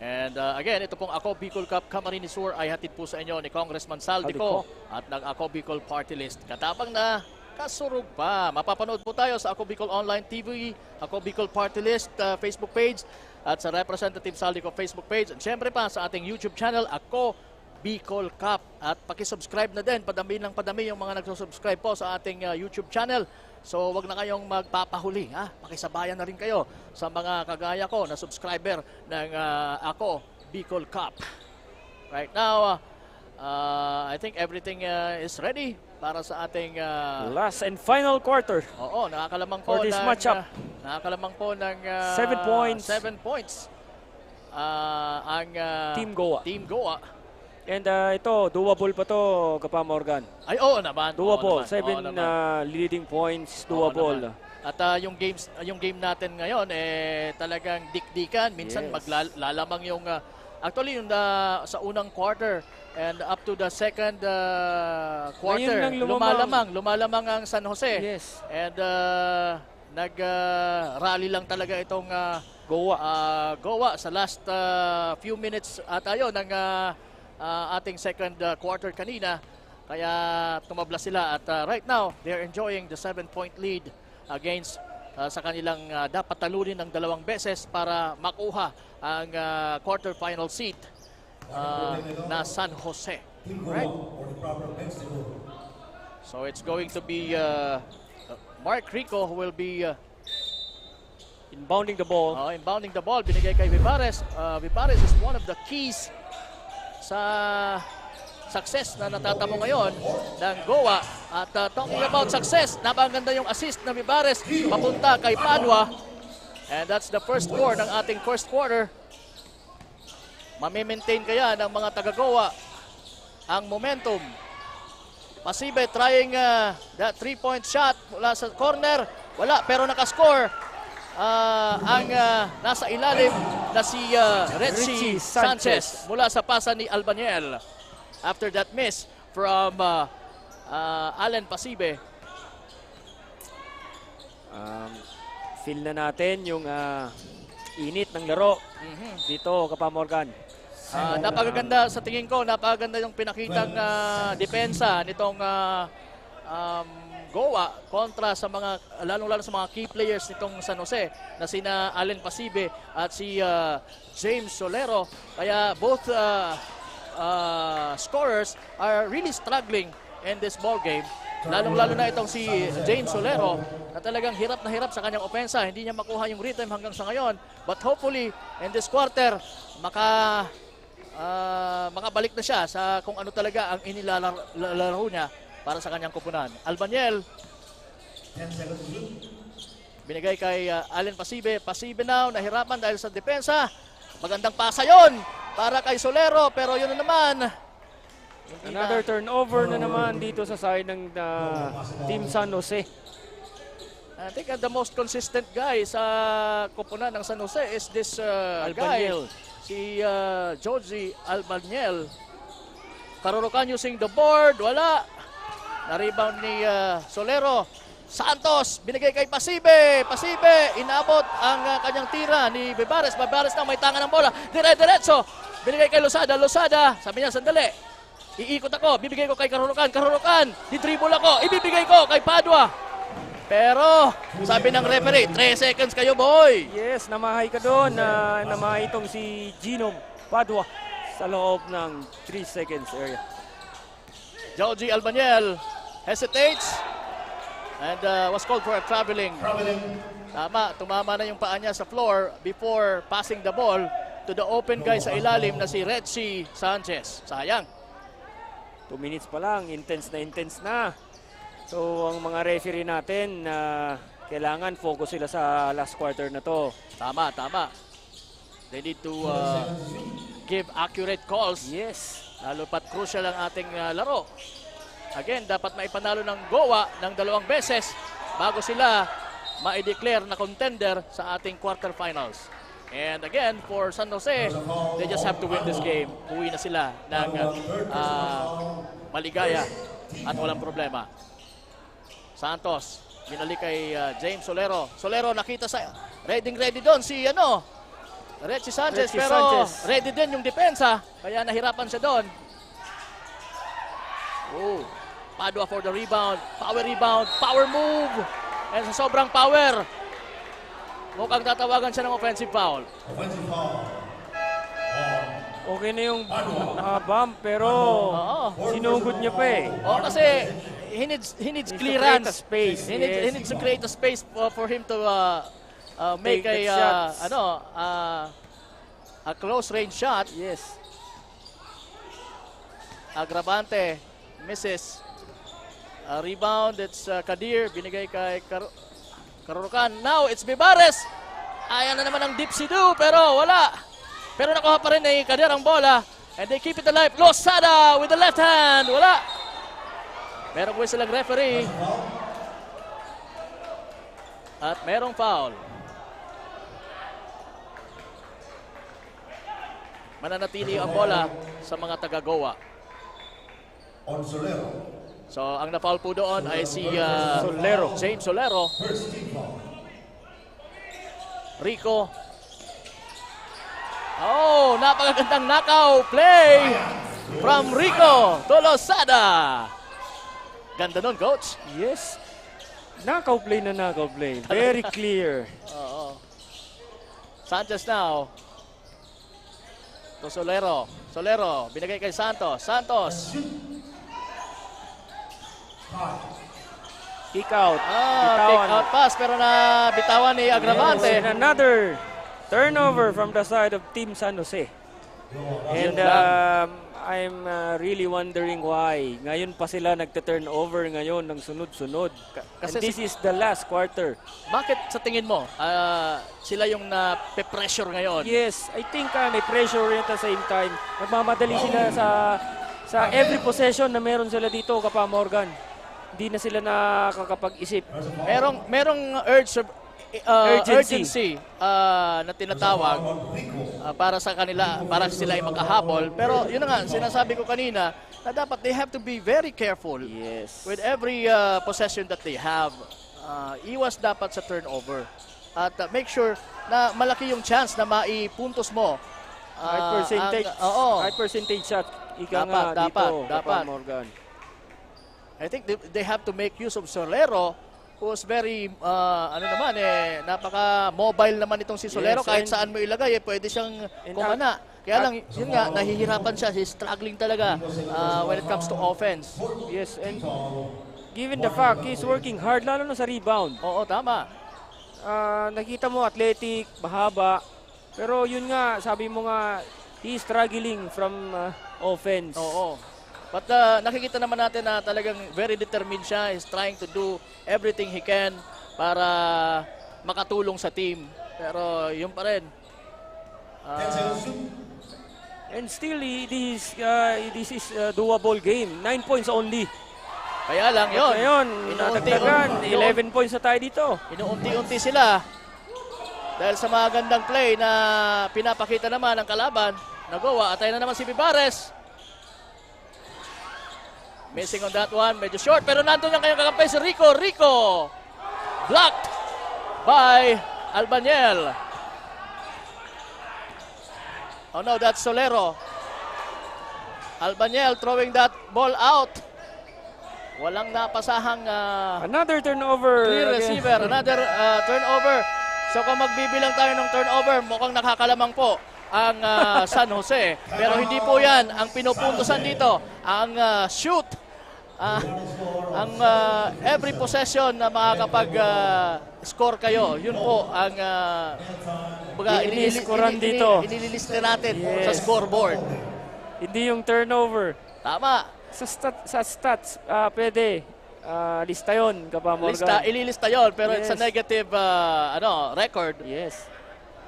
Speaker 2: And again, ito pong Ako Bicol Cup Camarines Sur ay hatid po sa inyo ni Congressman Saldico at ng Ako Bicol Party List. Katabang na kasurog pa. Mapapanood po tayo sa Ako Bicol Online TV, Ako Bicol Party List Facebook page at sa Representative Saldico Facebook page. At syempre pa sa ating YouTube channel, Ako Bicol Cup. At pakisubscribe na din, padami ng padami yung mga nagsusubscribe po sa ating YouTube channel. So wag na kayong magpapahuli, ha? Pakisabayan na rin kayo sa mga kagaya ko na subscriber ng Ako Bicol Cup. Right now, I think everything is ready para sa ating
Speaker 3: last and final quarter.
Speaker 2: Oo, nakakalamang po
Speaker 3: for this matchup.
Speaker 2: Nakakalamang po ng
Speaker 3: 7 points.
Speaker 2: 7 points. Ang
Speaker 3: Team Goa. And ito, doable pa to, Kapa Morgan.
Speaker 2: Ay, oo naman.
Speaker 3: Doable. 7
Speaker 2: leading
Speaker 3: points, doable.
Speaker 2: At yung game natin ngayon talagang dikdikan. Minsan maglalamang yung actually yung sa unang quarter and up to the second quarter lumalamang ang San Jose.
Speaker 3: Yes.
Speaker 2: And nag-rally lang talaga itong Goa sa last few minutes at ayun ng ating second quarter kanina. Kaya tumabla sila at right now they're enjoying the 7-point lead against sa kanilang dapat talunin ng 2 beses para makuha ang quarterfinal seat na San Jose. Right? So it's going to be Mark Rico who will be
Speaker 3: inbounding the ball.
Speaker 2: Inbounding the ball, binigay kay Vivares. Vivares is one of the keys sa success na natatamo ngayon ng Goa. At talking about success, napaganda yung assist na Vivares papunta kay Padua. And that's the first score ng ating first quarter. Mamimaintain kaya ng mga taga-Goa ang momentum. Pasibe trying that 3-point shot mula sa corner. Wala, pero nakascore ang nasa ilalim na si Retzi Sanchez mula sa pasa ni Albaniel. After that miss from Allen Pasibe.
Speaker 3: Feel na natin yung init ng laro dito, Kapa Morgan.
Speaker 2: Napakaganda sa tingin ko, napakaganda yung pinakitang depensa nitong Goa kontra sa mga lalong-lalo sa mga key players nitong San Jose na sina Allen Pasibe at si James Solero. Kaya both scorers are really struggling in this ball game. Lalong-lalo na itong si James Solero na talagang hirap na hirap sa kanyang opensa. Hindi niya makuha yung rhythm hanggang sa ngayon. But hopefully in this quarter makabalik na siya sa kung ano talaga ang inilalaro niya para sa kanyang kupunan. Albaniel binigay kay Allen Pasibe. Pasibe now nahirapan dahil sa depensa. Magandang pasa yon para kay Solero, pero yun na naman.
Speaker 3: Another turnover na naman dito sa side ng Team San Jose.
Speaker 2: I think the most consistent guy sa kupunan ng San Jose is this guy, si Joji Albaniel. Karurukan using the board, wala. Na-rebound ni Solero. Santos, binigay kay Pasibe. Pasibe, inabot ang kanyang tira ni Vivares. Vivares na may tangan ng bola. Dire-diretso. Binigay kay Losada. Losada, sabi niya, sandali. Iikot ako, bibigay ko kay Karurukan. Karurukan, di-dribble ako. Ibibigay ko kay Padua. Pero, sabi ng referee, 3 seconds kayo, boy.
Speaker 3: Yes, namahay ka doon. Namahay itong si Ginom Padua sa loob ng 3 seconds area.
Speaker 2: Joji Albaniel hesitates and was called for a traveling. Tama, tumama na yung paa niya sa floor before passing the ball to the open guy sa ilalim na si Retzi Sanchez. Sayang.
Speaker 3: 2 minutes pa lang, intense na. So ang mga referee natin, kailangan focus sila sa last quarter na to.
Speaker 2: Tama. They need to give accurate calls.
Speaker 3: Yes.
Speaker 2: Lalo pat crucial ang ating laro. Again, dapat maipanalo ng Goa ng 2 beses bago sila ma-declare na contender sa ating quarterfinals. And again, for San Jose, they just have to win this game. Uwi na sila ng maligaya at walang problema. Santos Binalik kay James Solero. Solero nakita sa ready doon si Richie Sanchez,
Speaker 3: Richie
Speaker 2: pero
Speaker 3: Sanchez.
Speaker 2: ready din yung depensa. Kaya nahirapan siya doon. Oh, Padua for the rebound. Power move. And sa sobrang power, mukhang tatawagan siya ng offensive foul.
Speaker 1: Offensive foul.
Speaker 3: Okay na yung bump, pero sinugod niya pa eh.
Speaker 2: Kasi he needs clearance.
Speaker 3: To create a space.
Speaker 2: He needs to create a space for him to make
Speaker 3: Take the
Speaker 2: a
Speaker 3: shots.
Speaker 2: a close range shot.
Speaker 3: Yes.
Speaker 2: Agravante misses. Rebound, it's Kadir, binigay kay Karurukan. Now it's Vivares. Ayan na naman ang deep Sidu, pero wala. Pero nakuha pa rin ni Kadir ang bola. And they keep it alive. Losada with the left hand. Wala. Merong whistle ang referee. At merong foul. Mananatili ang bola sa mga taga-Goa.
Speaker 1: On Solero.
Speaker 2: So, ang na-foul po doon ay si
Speaker 3: Solero.
Speaker 2: James Solero.
Speaker 1: First team foul.
Speaker 2: Rico. Oh, napakagandang knockout play from Rico Tolosada. Ganda nun, coach.
Speaker 3: Yes. Knockout play na knockout play. Very clear.
Speaker 2: Oo. Sanchez now. To Solero. Solero, binigay kay Santos. Santos.
Speaker 3: Kick out.
Speaker 2: Kick out pass pero na bitawan ni Agravante.
Speaker 3: Yes, and another turnover from the side of Team San Jose. And I'm really wondering why. Ngayon pa sila nagte-turnover ngayon ng sunod-sunod. And this is the last quarter.
Speaker 2: Bakit sa tingin mo sila yung na-pressure ngayon?
Speaker 3: Yes, I think may pressure rin at the same time. Nagmamadali sila sa every possession na meron sila dito, Kapa Morgan. Hindi na sila nakakapag-isip.
Speaker 2: Merong urgency na tinatawag para sa kanila, para sila ay makahabol. Pero yun na nga, sinasabi ko kanina na dapat they have to be very careful with every possession that they have. Iwas dapat sa turnover. At make sure na malaki yung chance na maipuntos mo.
Speaker 3: High percentage shot. Ika nga dito, Kapa Morgan.
Speaker 2: I think they have to make use of Solero, who's very, napaka-mobile naman itong si Solero.
Speaker 3: Yes,
Speaker 2: kahit saan mo ilagay, pwede siyang kumana. Kaya lang, yun nga, nahihirapan siya. He's struggling talaga when it comes to offense.
Speaker 3: Yes, and given the fact, he's working hard, lalo na sa rebound.
Speaker 2: Oo, tama.
Speaker 3: Nakita mo, athletic, mahaba. Pero yun nga, sabi mo nga, he's struggling from offense.
Speaker 2: Oo. But nakikita naman natin na talagang very determined siya. He's trying to do everything he can para makatulong sa team. Pero yun pa rin.
Speaker 3: And still, this is a doable game. 9 points only.
Speaker 2: Kaya lang yun.
Speaker 3: Ngayon, natagdagan. 11 points na tayo dito.
Speaker 2: Inuunti-unti sila. Dahil sa mga gandang play na pinapakita naman ng kalaban. Nagawa. Atay na naman si Vivares. Missing on that one. Medyo short. Pero nandun yung kanyang kakampay si Rico. Rico! Blocked by Albanyel. Oh no, that's Solero. Albanyel throwing that ball out. Walang napasahang
Speaker 3: another turnover.
Speaker 2: Clear receiver. Another turnover. So kung magbibilang tayo ng turnover, mukhang nakakalamang po ang San Jose. Pero hindi po yan ang pinupuntusan dito. Ang shoot. Ang every possession na makakapag-score kayo, yun po ang inililista natin sa scoreboard.
Speaker 3: Hindi yung turnover.
Speaker 2: Tama.
Speaker 3: Sa stats, pwede. Lista yun, Kapa Morgan.
Speaker 2: Ililista yun, pero it's a negative record.
Speaker 3: Yes.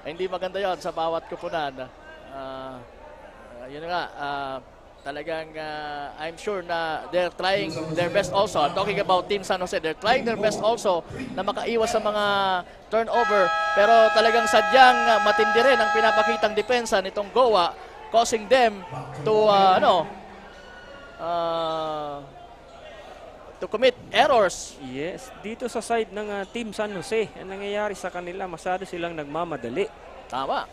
Speaker 2: Hindi maganda yon sa bawat kupunan. Yun nga, talagang I'm sure na they're trying their best also. I'm talking about Team San Jose. They're trying their best also na makaiwas sa mga turnover. Pero talagang sadyang matindi rin ang pinapakitang depensa nitong Goa, causing them to to commit errors.
Speaker 3: Yes, dito sa side ng Team San Jose, ang nangyayari sa kanila, masyado silang nagmamadali.
Speaker 2: Tama.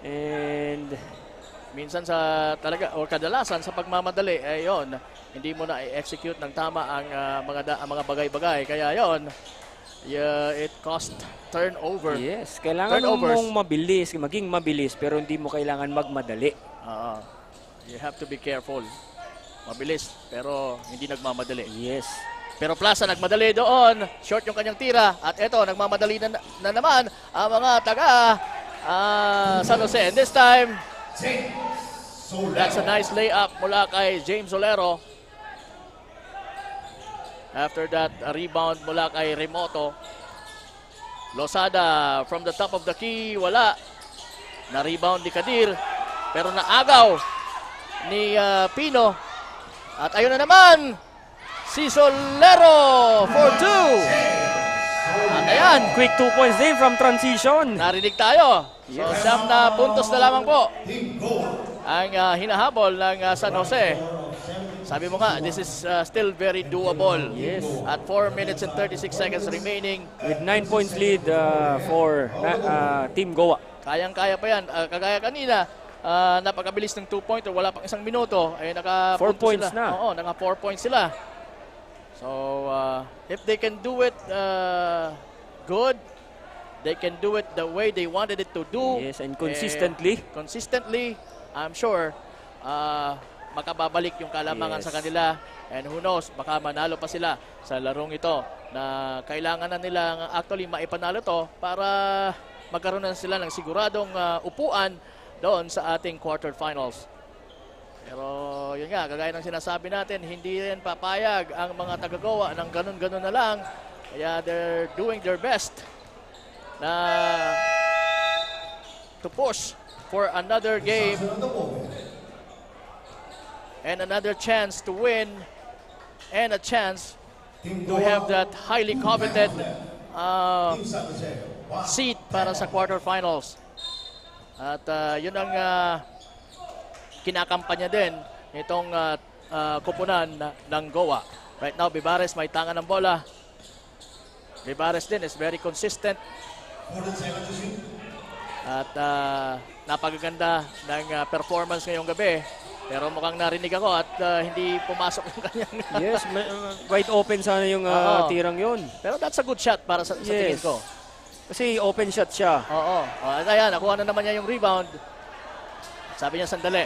Speaker 3: And
Speaker 2: minsan sa talaga o kadalasan sa pagmamadali ay yon, hindi mo na i-execute ng tama ang mga bagay-bagay. Kaya yon, it cost turnover.
Speaker 3: yes, kailangan mong mabilis, maging mabilis, pero hindi mo kailangan magmadali.
Speaker 2: You have to be careful. Mabilis, pero hindi nagmamadali.
Speaker 3: Yes.
Speaker 2: Pero Plaza nagmadali doon. Short yung kanyang tira. At eto, nagmamadali na naman ang mga taga San Jose. And this time, that's a nice layup mula kay James Solero. After that, a rebound mula kay Remoto. Losada from the top of the key. Wala. Na-rebound ni Kadir. Pero naagaw ni Pino. At ayun na naman, si Solero for 2. At ayan,
Speaker 3: quick 2 points din from transition.
Speaker 2: Narinig tayo. So, 7 na puntos na lamang po ang hinahabol ng San Jose. Sabi mo nga, this is still very doable.
Speaker 3: Yes.
Speaker 2: At 4 minutes and 36 seconds remaining.
Speaker 3: With 9 points lead for Team Goa.
Speaker 2: Kayang-kaya pa yan. Kagaya kanina, napakabilis ng 2-pointer, wala pang isang minuto, ay naka
Speaker 3: 4 points
Speaker 2: sila.
Speaker 3: na.
Speaker 2: Oo, naka 4 points sila. So, if they can do it good, they can do it the way they wanted it to do.
Speaker 3: Yes, and consistently.
Speaker 2: Consistently, I'm sure, makababalik yung kalamangan sa kanila. And who knows, baka manalo pa sila sa larong ito na kailangan na nilang actually maipanalo to para magkaroon na sila ng siguradong upuan doon sa ating quarterfinals. Pero yun nga, kagaya ng sinasabi natin, hindi rin papayag ang mga taga-Goa ng ganun-ganun na lang. Kaya they're doing their best na to push for another game and another chance to win and a chance to have that highly coveted seat para sa quarterfinals. At yun ang kinakampanya din itong kupunan ng Goa. Right now, Bibares may tanga ng bola. Bibares din is very consistent. At napagaganda ng performance ngayong gabi. Pero mukhang narinig ako at hindi pumasok yung kanyang...
Speaker 3: Yes, wide open sana yung tirang yun.
Speaker 2: Pero that's a good shot para sa tingin ko.
Speaker 3: Kasi open shot siya.
Speaker 2: Oo. At ayan, nakuha na naman niya yung rebound. Sabi niya sandali.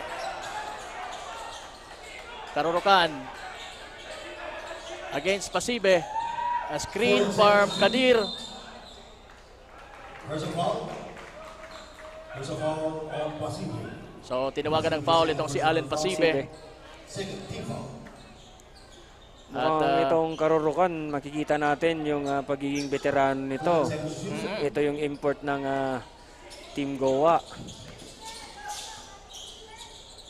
Speaker 2: Karurukan. Against Pasibe. A screen from Kadir.
Speaker 1: There's a foul. There's a foul on Pasibe.
Speaker 2: So, tinawagan ng foul itong si Allen Pasibe.
Speaker 1: Second team foul.
Speaker 3: At itong Karurukan, makikita natin yung pagiging veterano nito. Ito yung import ng Team Goa.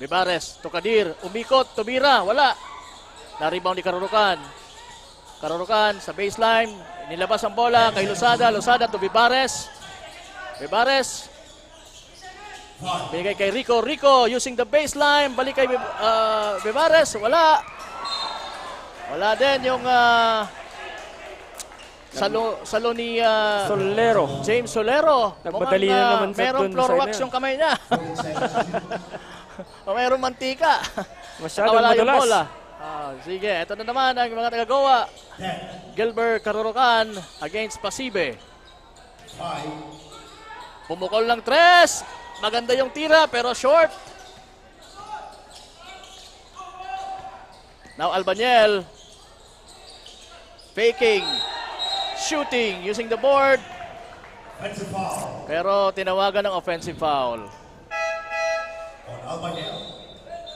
Speaker 2: Bibares, to Kadir, umikot, tumira, wala. Na-rebound ni Karurukan. Karurukan sa baseline, nilabas ang bola kay Losada. Losada to Bibares. Bibares. Binigay kay Rico. Rico using the baseline. Balik kay Bibares. Wala. Wala din yung salo ni
Speaker 3: Solero.
Speaker 2: James Solero.
Speaker 3: Nagmadali na naman sa
Speaker 2: merong floor wax yung kamay niya. O merong mantika.
Speaker 3: Masyadong madulas.
Speaker 2: Bola. Sige, ito na naman ang mga taga-Goa. Gilbert Karurukan against Pasibe. Pumukol ng 3. Maganda yung tira pero short. Now Albaniel. Faking. Shooting using the board. Pero tinawagan ng offensive foul.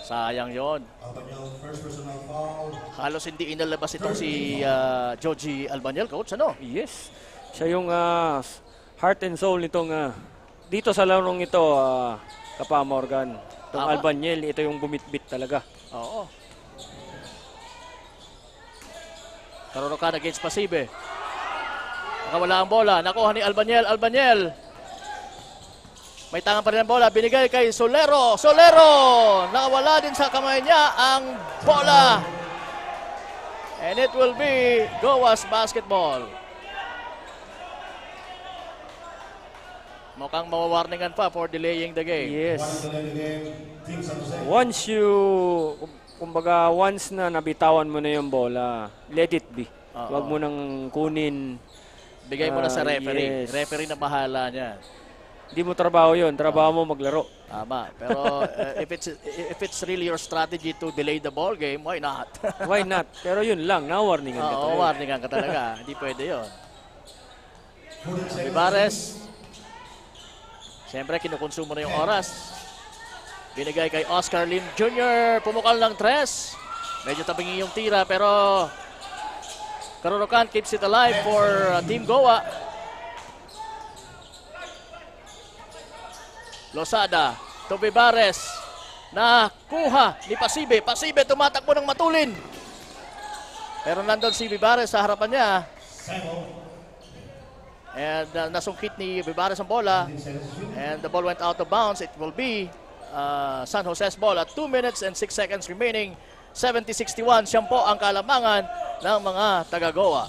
Speaker 2: Sayang yon.
Speaker 1: First personal foul.
Speaker 2: Halos hindi inalabas itong si Joji Albaniel, coach, ano?
Speaker 3: Yes. Siya yung heart and soul nitong dito sa larong ito, Kapa Morgan. Itong Albaniel, ito yung bumitbit talaga.
Speaker 2: Oo. Karurukan against Pasibe. Nakawala ang bola. Nakuha ni Albaniel. Albaniel. May tangan pa rin ang bola. Binigay kay Solero. Solero! Nakawala din sa kamay niya ang bola. And it will be Goa's basketball. Mukhang mawawarningan pa for delaying the game.
Speaker 3: Yes. Once na nabitawan mo na yung bola, let it be. Huwag mo nang kunin.
Speaker 2: Bigay mo na sa referee.
Speaker 3: Yes.
Speaker 2: Referee na bahala niya.
Speaker 3: Hindi mo trabaho yun. Trabaho mo maglaro.
Speaker 2: Tama. Pero if it's really your strategy to delay the ball game, why not?
Speaker 3: Why not? Pero yun lang, na-warningan ka
Speaker 2: Oo, warningan ka talaga. Hindi pwede yun. Vivares. Siyempre, kinukonsumo na yung oras. Binigay kay Oscar Lim Jr. Pumukal ng 3. Medyo tabingi yung tira, pero Karurukan keeps it alive for Team Goa. Losada to Vivares. Nakuha ni Pasibe. Pasibe tumatakbo ng matulin. Pero nandun si Vivares sa harapan niya. And nasungkit ni Vivares ang bola. And the ball went out of bounds. It will be San Jose's ball at 2 minutes and 6 seconds remaining. 70-61. Siyang po ang kalamangan ng mga taga-Goa.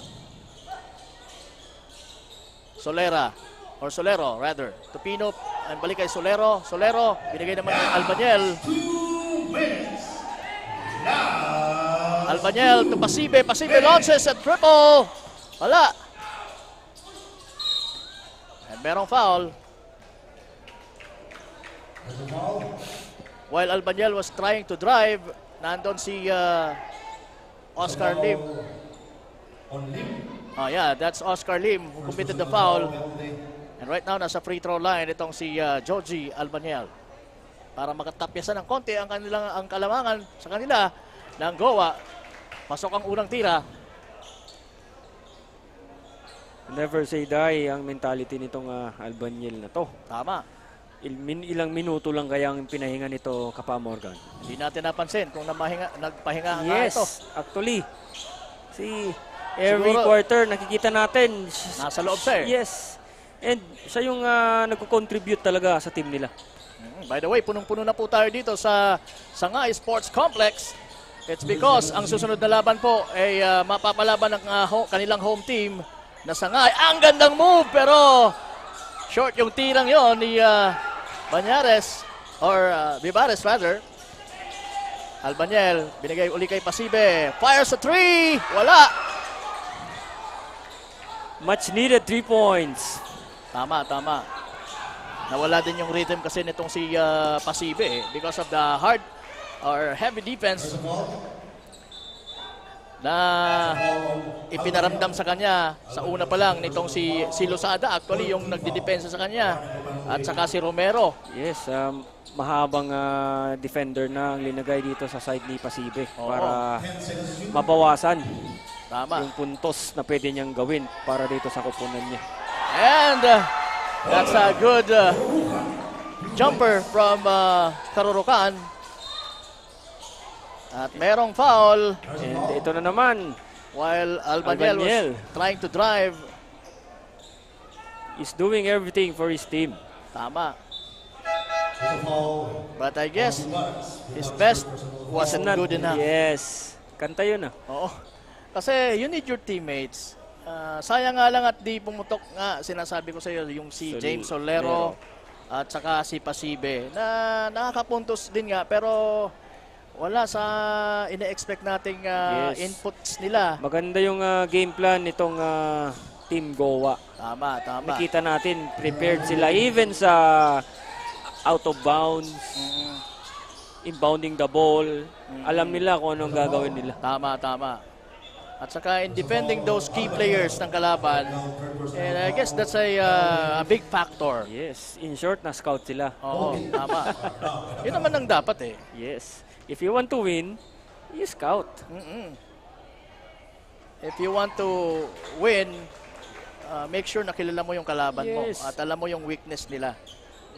Speaker 2: Solero rather. Tupino ang balik kay Solero. Solero, binigay naman ng Albanyel. Albanyel to Pasibe. Pasibe launches at triple. Wala. And merong foul. While Albanyel was trying to drive, nandun si Oscar Lim. Oh yeah, that's Oscar Lim who committed the foul. And right now, nasa free throw line itong si Joji Albanyel. Para makatapyasan ng konti ang kalamangan sa kanila ng Goa. Pasok ang unang tira.
Speaker 3: Never say die ang mentality nitong Albanyel na to.
Speaker 2: Tama.
Speaker 3: Ilang minuto lang kaya ang pinahinga nito, Kapa Morgan.
Speaker 2: Hindi natin napansin kung nagpahinga ang
Speaker 3: yes,
Speaker 2: ito.
Speaker 3: Actually. Every
Speaker 2: Siguro,
Speaker 3: quarter nakikita natin.
Speaker 2: Nasa loob siya eh.
Speaker 3: Yes. And siya yung nagko-contribute talaga sa team nila.
Speaker 2: By the way, punong-puno na po tayo dito sa Sangay Sports Complex. It's because ang susunod na laban po ay mapapalaban ng kanilang home team na Sangay. Ang gandang move pero short yung tirang yon ni Banyares or Vivares rather. Albanyel, binigay uli kay Pasibe. Fires a 3. Wala.
Speaker 3: Much needed 3 points.
Speaker 2: Tama. Nawala din yung rhythm kasi nitong si Pasibe because of the hard or heavy defense na ipinaramdam sa kanya sa una pa lang nitong si Losada actually yung nagdidepensa sa kanya at saka si Romero.
Speaker 3: Yes, mahabang defender na ang linagay dito sa side ni Pasibe para mabawasan yung puntos na pwede niyang gawin para dito sa kupunan niya.
Speaker 2: And that's a good jumper from Karurukan. At merong foul.
Speaker 3: And ito na naman.
Speaker 2: While Albanyel was trying to drive.
Speaker 3: He's doing everything for his team.
Speaker 2: Tama. But I guess his best wasn't good enough.
Speaker 3: Yes. Kanta yun
Speaker 2: Oo. Kasi you need your teammates. Sayang nga lang at di pumutok nga, sinasabi ko sa iyo, yung si James Solero at saka si Pasibe na nakakapuntos din nga pero wala sa ina-expect nating inputs nila.
Speaker 3: Maganda yung game plan nitong Team Goa.
Speaker 2: Tama.
Speaker 3: Nakita natin, prepared sila even sa out of bounds, inbounding the ball. Alam nila kung anong gagawin nila.
Speaker 2: Tama. At saka in defending those key players ng kalaban, and I guess that's a big factor.
Speaker 3: Yes, in short, na-scout sila.
Speaker 2: Oo, tama. Yun naman ang dapat
Speaker 3: Yes. If you want to win, you scout.
Speaker 2: If you want to win, make sure na kilala mo yung kalaban mo at alam mo yung weakness nila.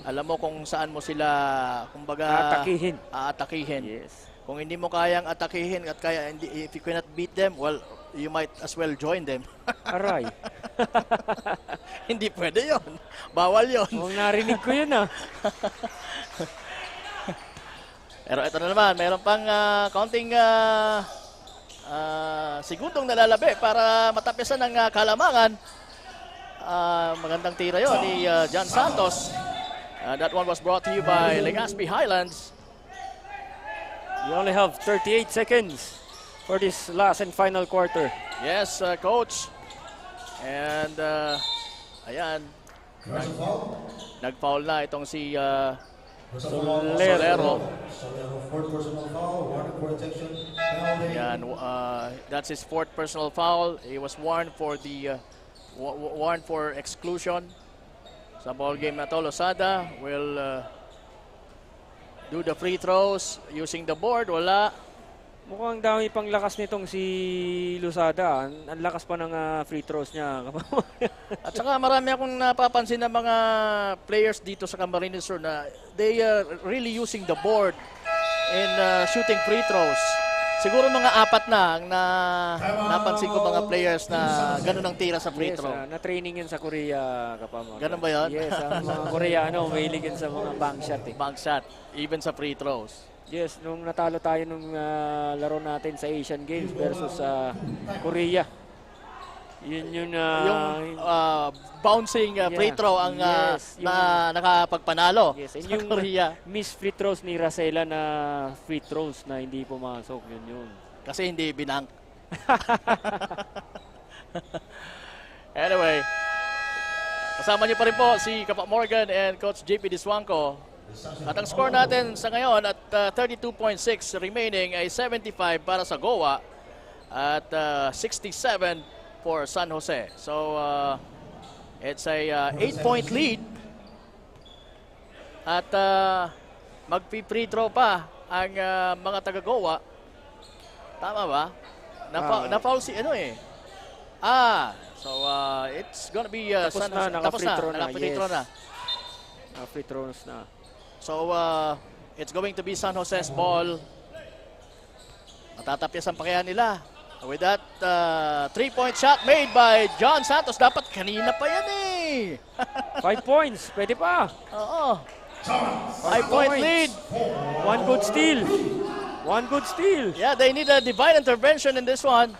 Speaker 2: Alam mo kung saan mo sila, kumbaga, aatakihin.
Speaker 3: Yes.
Speaker 2: Kung hindi mo kayang atakihin at if you cannot beat them, well, you might as well join them.
Speaker 3: Aray.
Speaker 2: Hindi pwede yon. Bawal yon.
Speaker 3: Narinig ko yun
Speaker 2: Pero ito na naman, mayroon pang konting segundong nalalabi para matapisan ng kalamangan. Magandang tira yon ni John Santos. That one was brought to you by Legazpi Highlands.
Speaker 3: We only have 38 seconds for this last and final quarter.
Speaker 2: Yes, coach. And ayan, nag-foul na itong si Solero.
Speaker 1: Fourth personal foul, warning for ejection, penalty.
Speaker 2: Ayan, that's his fourth personal foul. He was warned for the warned for exclusion. Sa ball game na to, Losada will do the free throws using the board. Wala.
Speaker 3: Mukhang dami pang lakas nitong si Losada. Ang lakas pa ng free throws niya.
Speaker 2: At saka marami akong napapansin na mga players dito sa Camarines Sur na they are really using the board in shooting free throws. Siguro mga 4 na ang napansin ko mga players na ganun ang tira sa free throw.
Speaker 3: Na-training yun sa Korea, Kapamorgan.
Speaker 2: Ganun ba yun?
Speaker 3: Yes, ang mga Koreano, mahilig yun sa mga bank shot.
Speaker 2: Bank shot, even sa free throws.
Speaker 3: Yes, nung natalo tayo nung laro natin sa Asian Games versus Korea. Yun yung
Speaker 2: bouncing free throw ang nakapagpanalo
Speaker 3: sa
Speaker 2: yung Korea.
Speaker 3: Miss free throws ni Racela na free throws na hindi pumasok. Yun.
Speaker 2: Kasi hindi binank. Anyway, kasama niyo pa rin po si Kapa Morgan and Coach JP Diswanco. At ang score natin sa ngayon at 32.6 remaining ay 75 para sa Goa at 67 for San Jose. So it's a 8-point lead at magpi-free throw pa ang mga taga-Goa. Tama ba? Na-foul si ano eh. So it's gonna be
Speaker 3: tapos na, naka-free throw na.
Speaker 2: Free throws na. So, it's going to be San Jose's ball. Matatapyas ang pakayan nila. With that 3-point shot made by John Santos. Dapat kanina pa yan eh.
Speaker 3: 5 points. Pwede pa.
Speaker 2: Oo. 5-point lead.
Speaker 3: One good steal.
Speaker 2: Yeah, they need a divine intervention in this one.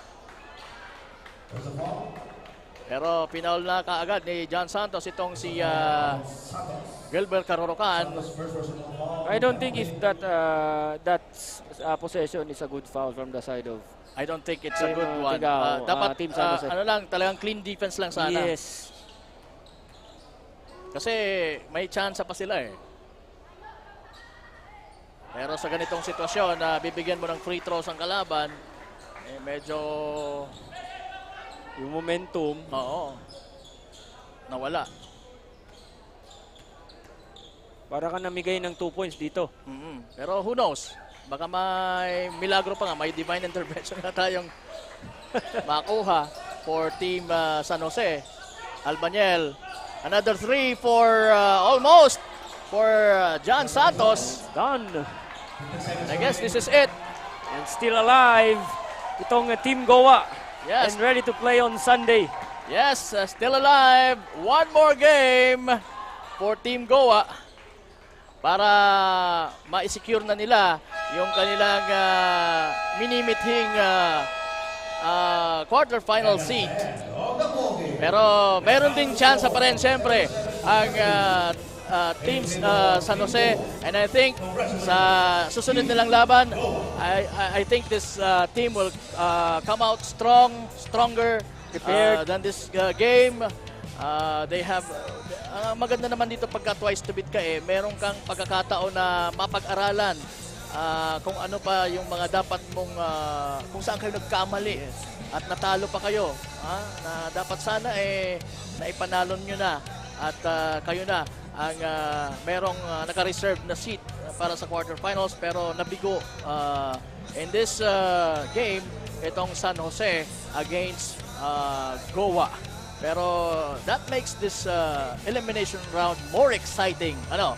Speaker 2: Pero pinaul na kaagad ni John Santos itong si Gilbert Carorocan.
Speaker 3: I don't think if that possession is a good foul from the side of.
Speaker 2: I don't think it's a good one. Dapat
Speaker 3: Team San Jose.
Speaker 2: ano lang, talagang clean defense lang sana.
Speaker 3: Yes.
Speaker 2: Kasi may chance pa sila eh. Pero sa ganitong sitwasyon na bibigyan mo ng free throws ang kalaban, eh medyo
Speaker 3: yung momentum,
Speaker 2: nawala.
Speaker 3: Para ka namigay ng 2 points dito.
Speaker 2: Pero who knows? Baka may milagro pa nga, may divine intervention na tayong makuha for Team San Jose. Albaniel, another 3 for almost for John Santos.
Speaker 3: Done.
Speaker 2: I guess this is it.
Speaker 3: And still alive, itong Team Goa.
Speaker 2: Yes.
Speaker 3: And ready to play on Sunday.
Speaker 2: Yes, still alive. One more game for Team Goa para ma-secure na nila yung kanilang minimithing quarterfinal seat. Pero meron ding chance pa rin siyempre ang teams San Jose, and I think sa susunod nilang laban I think this team will come out stronger than this game. They have maganda naman dito pagka twice to beat ka eh, meron kang pagkakataon na mapag-aralan kung ano pa yung mga dapat mong kung saan kayo nagkamali at natalo pa kayo, na dapat sana eh naipanalo nyo na at kayo na ang merong naka-reserve na seat para sa quarterfinals, pero nabigo in this game itong San Jose against Goa. Pero that makes this elimination round more exciting. Ano,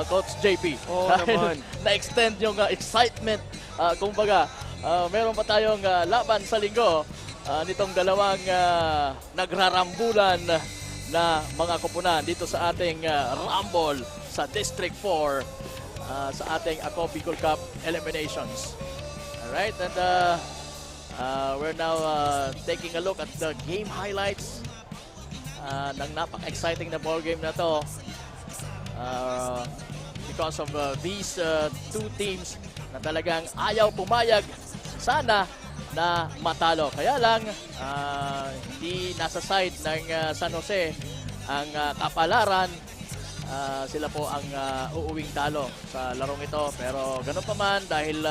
Speaker 2: Coach JP?
Speaker 3: Naman.
Speaker 2: Na-extend yung excitement. Kumbaga, meron pa tayong laban sa linggo nitong dalawang nagrarambulan na mga kupunan dito sa ating Rumble sa District 4 sa ating Ako Bicol Cup eliminations. Alright, and We're now taking a look at the game highlights ng napaka-exciting na ball game na to. Because of these two teams na talagang ayaw pumayag sana na matalo. Kaya lang, hindi nasa side ng San Jose ang kapalaran. Sila po ang uuwing talo sa larong ito. Pero ganun pa man, dahil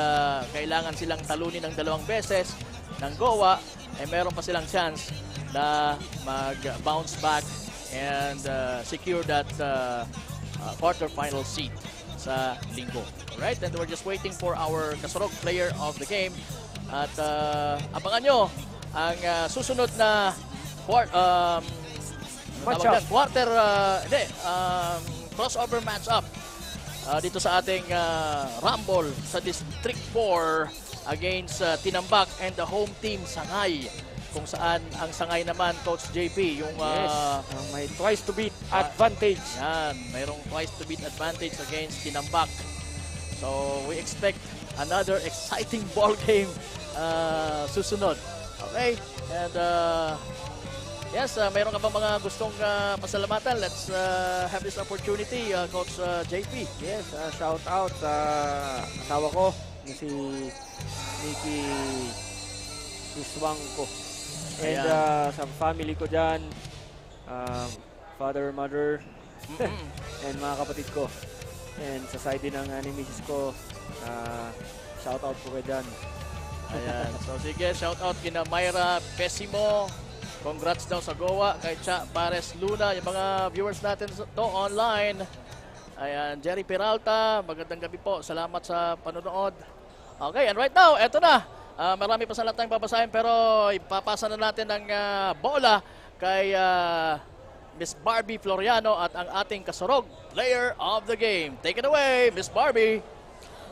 Speaker 2: kailangan silang talunin ng 2 beses ng Goa, meron pa silang chance na mag-bounce back and secure that quarterfinal seat sa linggo. Alright, and we're just waiting for our Kasurog player of the game. At abangan nyo ang susunod na crossover matchup dito sa ating Rumble sa District 4 against Tinambak and the home team Sangay. Kung saan ang Sangay naman, Coach JP, yung
Speaker 3: may twice to beat advantage.
Speaker 2: Yan, mayroong twice to beat advantage against Tinambak. So we expect another exciting ball game susunod. Okay? And yes, mayroon ka ba mga gustong pasalamatan? Let's have this opportunity, Coach JP.
Speaker 3: Yes, shout out sa asawa ko, si Nikki Iswang ko. And sa family ko dyan, father, mother, and mga kapatid ko. And sa side din ng ni misis ko, shout out po kayo dyan.
Speaker 2: Ayan. So sige, shout out kina Myra Pesimo. Congrats daw sa Goa, kay Cha Pares Luna, yung mga viewers natin to online. Ayan, Jerry Peralta, magandang gabi po. Salamat sa panonood. Okay, and right now, eto na. Marami pa sa lahat tayong babasahin, pero ipapasa na natin ang bola kay Miss Barbie Floriano at ang ating Kasurog player of the game. Take it away, Miss Barbie.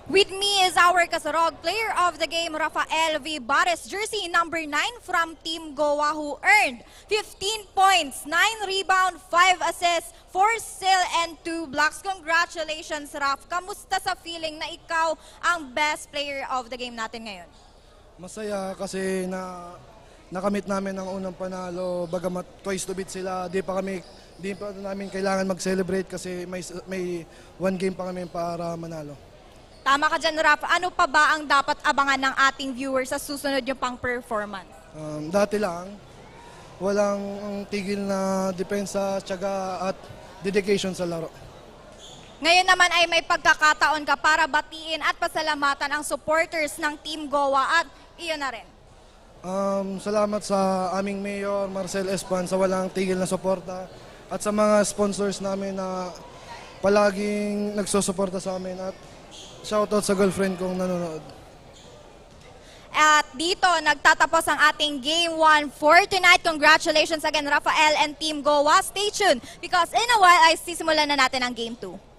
Speaker 4: With me is our Kasurog player of the game, Rafael V. Bares, jersey number 9 from Team Goa, who earned 15 points, 9 rebound, 5 assists, 4 steal, and 2 blocks. Congratulations, Raf. Kamusta sa feeling na ikaw ang best player of the game natin ngayon?
Speaker 14: Masaya kasi nakamit namin ang unang panalo, bagamat twice to beat sila, di pa namin kailangan mag-celebrate kasi may 1 game pa kami para manalo.
Speaker 4: Tama ka dyan, Raf. Ano pa ba ang dapat abangan ng ating viewers sa susunod yung pang performance?
Speaker 14: Dati lang, walang tigil na depensa, tiyaga at dedication sa laro.
Speaker 4: Ngayon naman ay may pagkakataon ka para batiin at pasalamatan ang supporters ng Team Goa at iyon na rin.
Speaker 14: Salamat sa aming Mayor, Marcel Espan, sa walang tigil na suporta at sa mga sponsors namin na palaging nagsusuporta sa amin at shoutout sa girlfriend kong nanonood.
Speaker 4: At dito, nagtatapos ang ating Game 1 for tonight. Congratulations again, Rafael and Team Goa. Stay tuned because in a while ay sisimulan na natin ang Game 2.